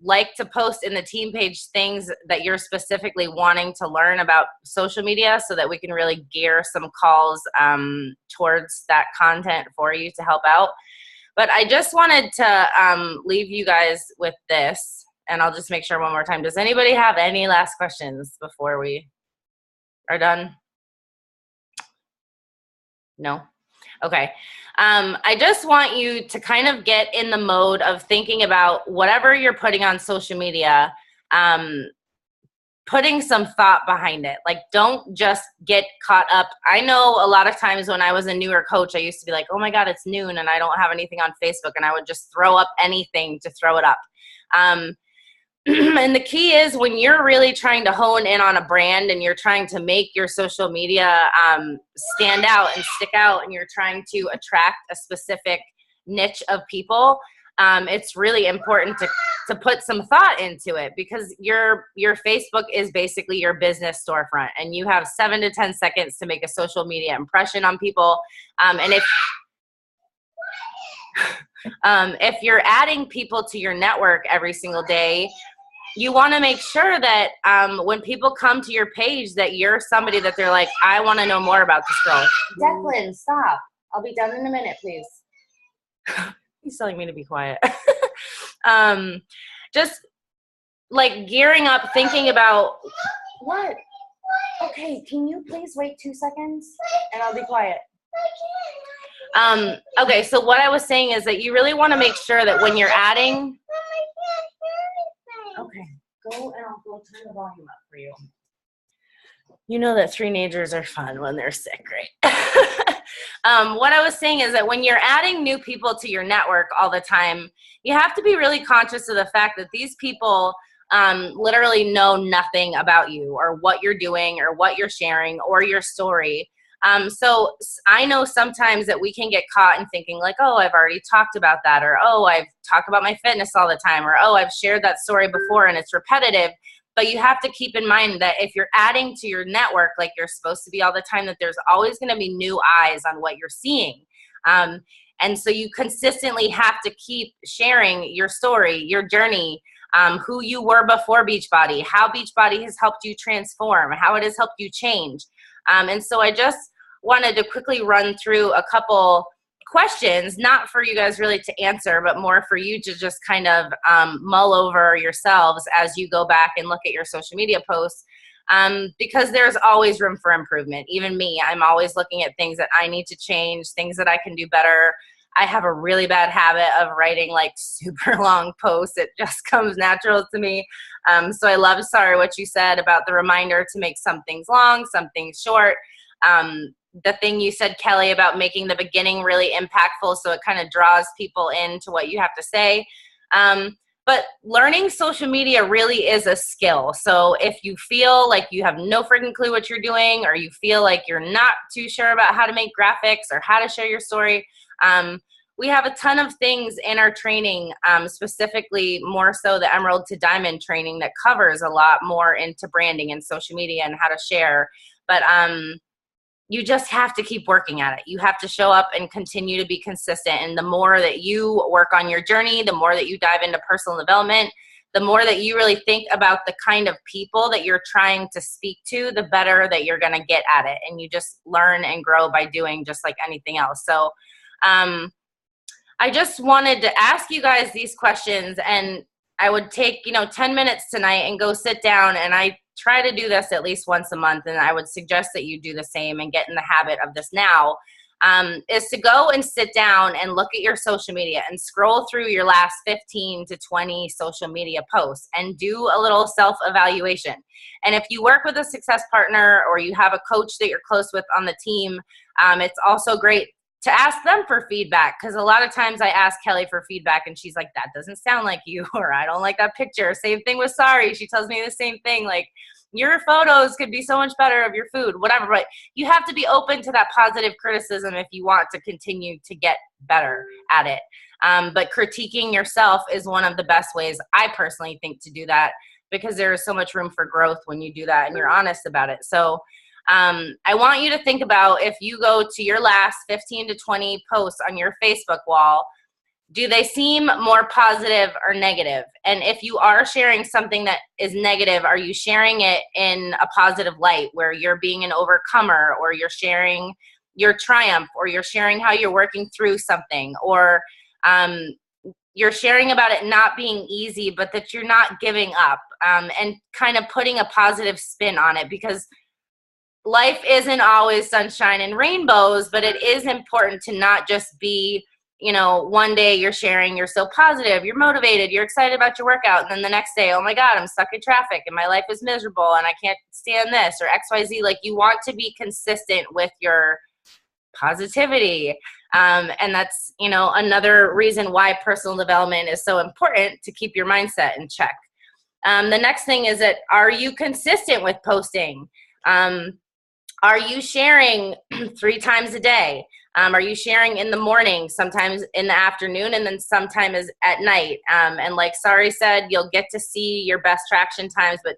like to post in the team page things that you're specifically wanting to learn about social media, so that we can really gear some calls towards that content for you to help out. But I just wanted to leave you guys with this, and I'll just make sure one more time. Does anybody have any last questions before we are done? No? Okay. I just want you to kind of get in the mode of thinking about whatever you're putting on social media, putting some thought behind it. Don't just get caught up. I know a lot of times when I was a newer coach, I used to be like, oh my God, it's noon and I don't have anything on Facebook. And I would just throw up anything to throw it up. And the key is, when you're really trying to hone in on a brand and you're trying to make your social media stand out and stick out, and you're trying to attract a specific niche of people, it's really important to put some thought into it, because your Facebook is basically your business storefront, and you have 7 to 10 seconds to make a social media impression on people. And if you're adding people to your network every single day, you want to make sure that when people come to your page, that you're somebody that they're like, I want to know more about this girl. Declan, stop. I'll be done in a minute, please. He's telling me to be quiet. Just like gearing up, thinking about what? Okay, can you please wait 2 seconds and I'll be quiet. Okay, so what I was saying is that you really want to make sure that when you're adding, okay, go and I'll go turn the volume up for you. You know that teenagers are fun when they're sick, right? What I was saying is that when you're adding new people to your network all the time, you have to be really conscious of the fact that these people literally know nothing about you or what you're doing or what you're sharing or your story. So I know sometimes that we can get caught in thinking like, oh, I've already talked about that, or oh, I've talked about my fitness all the time, or oh, I've shared that story before and it's repetitive. But you have to keep in mind that if you're adding to your network like you're supposed to be all the time, that there's always going to be new eyes on what you're seeing. And so you consistently have to keep sharing your story, your journey, who you were before Beachbody, how Beachbody has helped you transform, how it has helped you change. And so I just wanted to quickly run through a couple questions, not for you guys really to answer, but more for you to just kind of mull over yourselves as you go back and look at your social media posts, because there's always room for improvement. Even me, I'm always looking at things that I need to change, things that I can do better. I have a really bad habit of writing like super long posts. It just comes natural to me. So I love, Sari, what you said about the reminder to make some things long, some things short. The thing you said, Kelli, about making the beginning really impactful so it kind of draws people into what you have to say. But learning social media really is a skill. So if you feel like you have no freaking clue what you're doing, or you feel like you're not too sure about how to make graphics or how to share your story, we have a ton of things in our training, specifically more so the Emerald to Diamond training, that covers a lot more into branding and social media and how to share. But you just have to keep working at it. You have to show up and continue to be consistent. And the more that you work on your journey, the more that you dive into personal development, the more that you really think about the kind of people that you're trying to speak to, the better that you're going to get at it. And you just learn and grow by doing, just like anything else. So I just wanted to ask you guys these questions, and I would take, 10 minutes tonight and go sit down, and I try to do this at least once a month, and I would suggest that you do the same and get in the habit of this now, is to go and sit down and look at your social media and scroll through your last 15 to 20 social media posts and do a little self-evaluation. And if you work with a success partner or you have a coach that you're close with on the team, it's also great to ask them for feedback, because a lot of times I ask Kelli for feedback and she's like, that doesn't sound like you, or I don't like that picture. Same thing with Sari. She tells me the same thing, like, your photos could be so much better of your food, whatever. But you have to be open to that positive criticism if you want to continue to get better at it. But critiquing yourself is one of the best ways, I personally think, to do that, because there is so much room for growth when you do that and you're honest about it. So I want you to think about, if you go to your last 15 to 20 posts on your Facebook wall, do they seem more positive or negative? And if you are sharing something that is negative, are you sharing it in a positive light where you're being an overcomer, or you're sharing your triumph, or you're sharing how you're working through something, or you're sharing about it not being easy, but that you're not giving up, and kind of putting a positive spin on it, because life isn't always sunshine and rainbows, but it is important to not just be, one day you're sharing, you're so positive, you're motivated, you're excited about your workout, and then the next day, oh my God, I'm stuck in traffic and my life is miserable and I can't stand this, or XYZ. Like, you want to be consistent with your positivity. And that's, another reason why personal development is so important, to keep your mindset in check. The next thing is that, are you consistent with posting? Are you sharing 3 times a day? Are you sharing in the morning, sometimes in the afternoon, and then sometimes at night? And like Sari said, you'll get to see your best traction times, but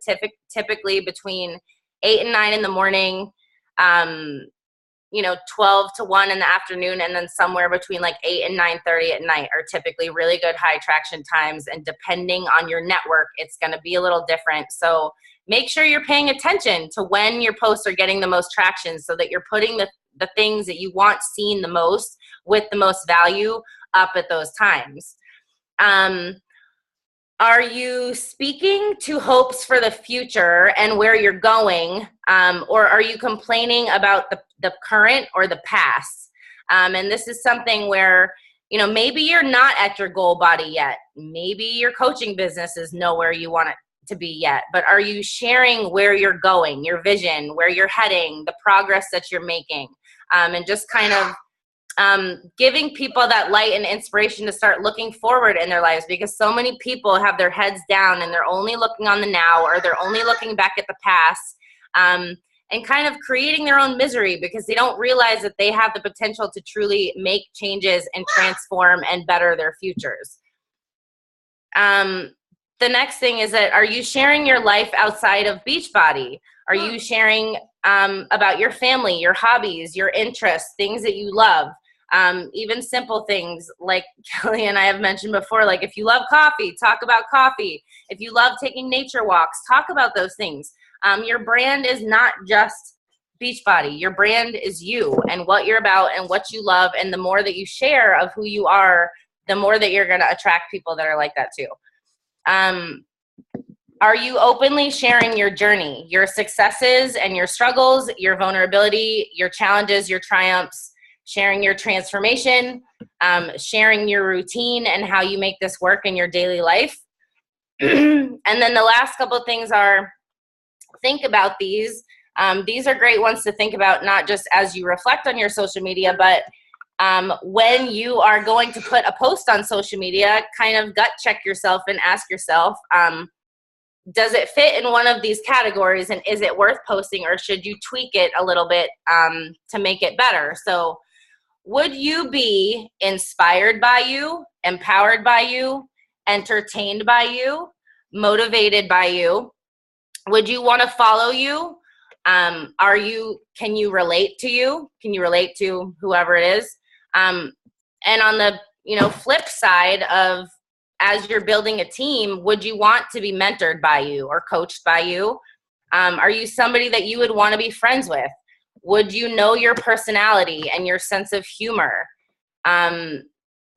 typically between 8 and 9 in the morning, 12 to 1 in the afternoon, and then somewhere between like 8 and 9:30 at night are typically really good high traction times. And depending on your network, it's going to be a little different. So make sure you're paying attention to when your posts are getting the most traction so that you're putting the things that you want seen the most with the most value up at those times. Are you speaking to hopes for the future and where you're going, or are you complaining about the current or the past? And this is something where, maybe you're not at your goal body yet. Maybe your coaching business is nowhere you want it to be yet, but are you sharing where you're going, your vision, where you're heading, the progress that you're making, and just kind of giving people that light and inspiration to start looking forward in their lives, because so many people have their heads down and they're only looking on the now, or they're only looking back at the past, and kind of creating their own misery because they don't realize that they have the potential to truly make changes and transform and better their futures. The next thing is that, are you sharing your life outside of Beachbody? Are you sharing about your family, your hobbies, your interests, things that you love? Even simple things like Kelli and I have mentioned before, like if you love coffee, talk about coffee. If you love taking nature walks, talk about those things. Your brand is not just Beachbody. Your brand is you and what you're about and what you love. And the more that you share of who you are, the more that you're going to attract people that are like that too. Are you openly sharing your journey, your successes and your struggles, your vulnerability, your challenges, your triumphs, sharing your transformation, sharing your routine and how you make this work in your daily life? And then the last couple of things are, think about these. These are great ones to think about, not just as you reflect on your social media, but when you are going to put a post on social media, kind of gut check yourself and ask yourself, does it fit in one of these categories, and is it worth posting, or should you tweak it a little bit to make it better? So would you be inspired by you, empowered by you, entertained by you, motivated by you? Would you want to follow you? Can you relate to you? Can you relate to whoever it is? And on the, flip side of, as you're building a team, would you want to be mentored by you or coached by you? Are you somebody that you would want to be friends with? Would you know your personality and your sense of humor? And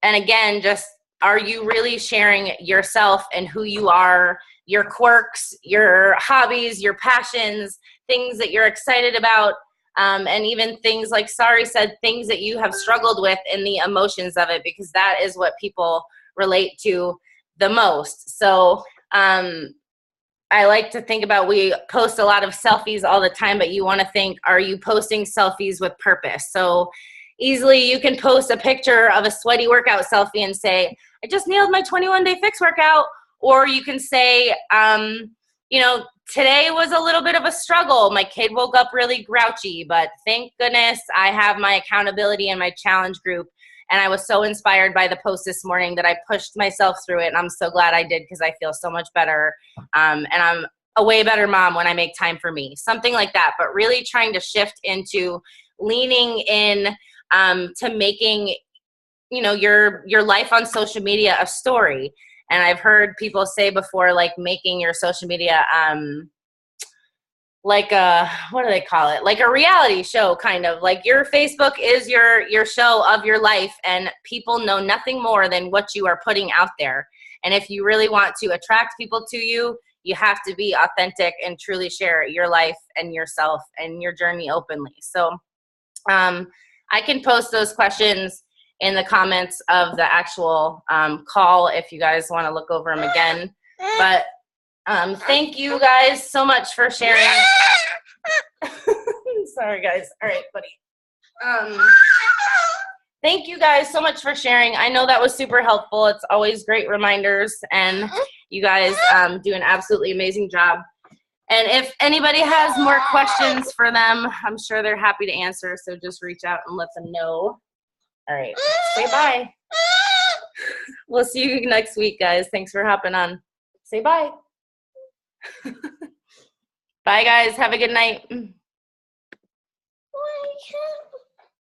again, just, are you really sharing yourself and who you are, your quirks, your hobbies, your passions, things that you're excited about, and even things like Sari said, things that you have struggled with and the emotions of it, because that is what people relate to the most. So I like to think about, we post a lot of selfies all the time, but you want to think, are you posting selfies with purpose? So easily you can post a picture of a sweaty workout selfie and say, I just nailed my 21-day fix workout. Or you can say, today was a little bit of a struggle. My kid woke up really grouchy, but thank goodness I have my accountability and my challenge group. And I was so inspired by the post this morning that I pushed myself through it. And I'm so glad I did, because I feel so much better. And I'm a way better mom when I make time for me. Something like that. But really trying to shift into leaning in to making, your life on social media a story. And I've heard people say before, like making your social media like a, what do they call it? Like a reality show, kind of. Like your Facebook is your show of your life, and people know nothing more than what you are putting out there. And if you really want to attract people to you, you have to be authentic and truly share your life and yourself and your journey openly. So I can post those questions in the comments of the actual call if you guys want to look over them again. But thank you guys so much for sharing. Sorry guys. All right, buddy. Thank you guys so much for sharing. I know that was super helpful. It's always great reminders, and you guys do an absolutely amazing job. And if anybody has more questions for them, I'm sure they're happy to answer. So just reach out and let them know. All right. Say bye. We'll see you next week, guys. Thanks for hopping on. Say bye. Bye, guys. Have a good night.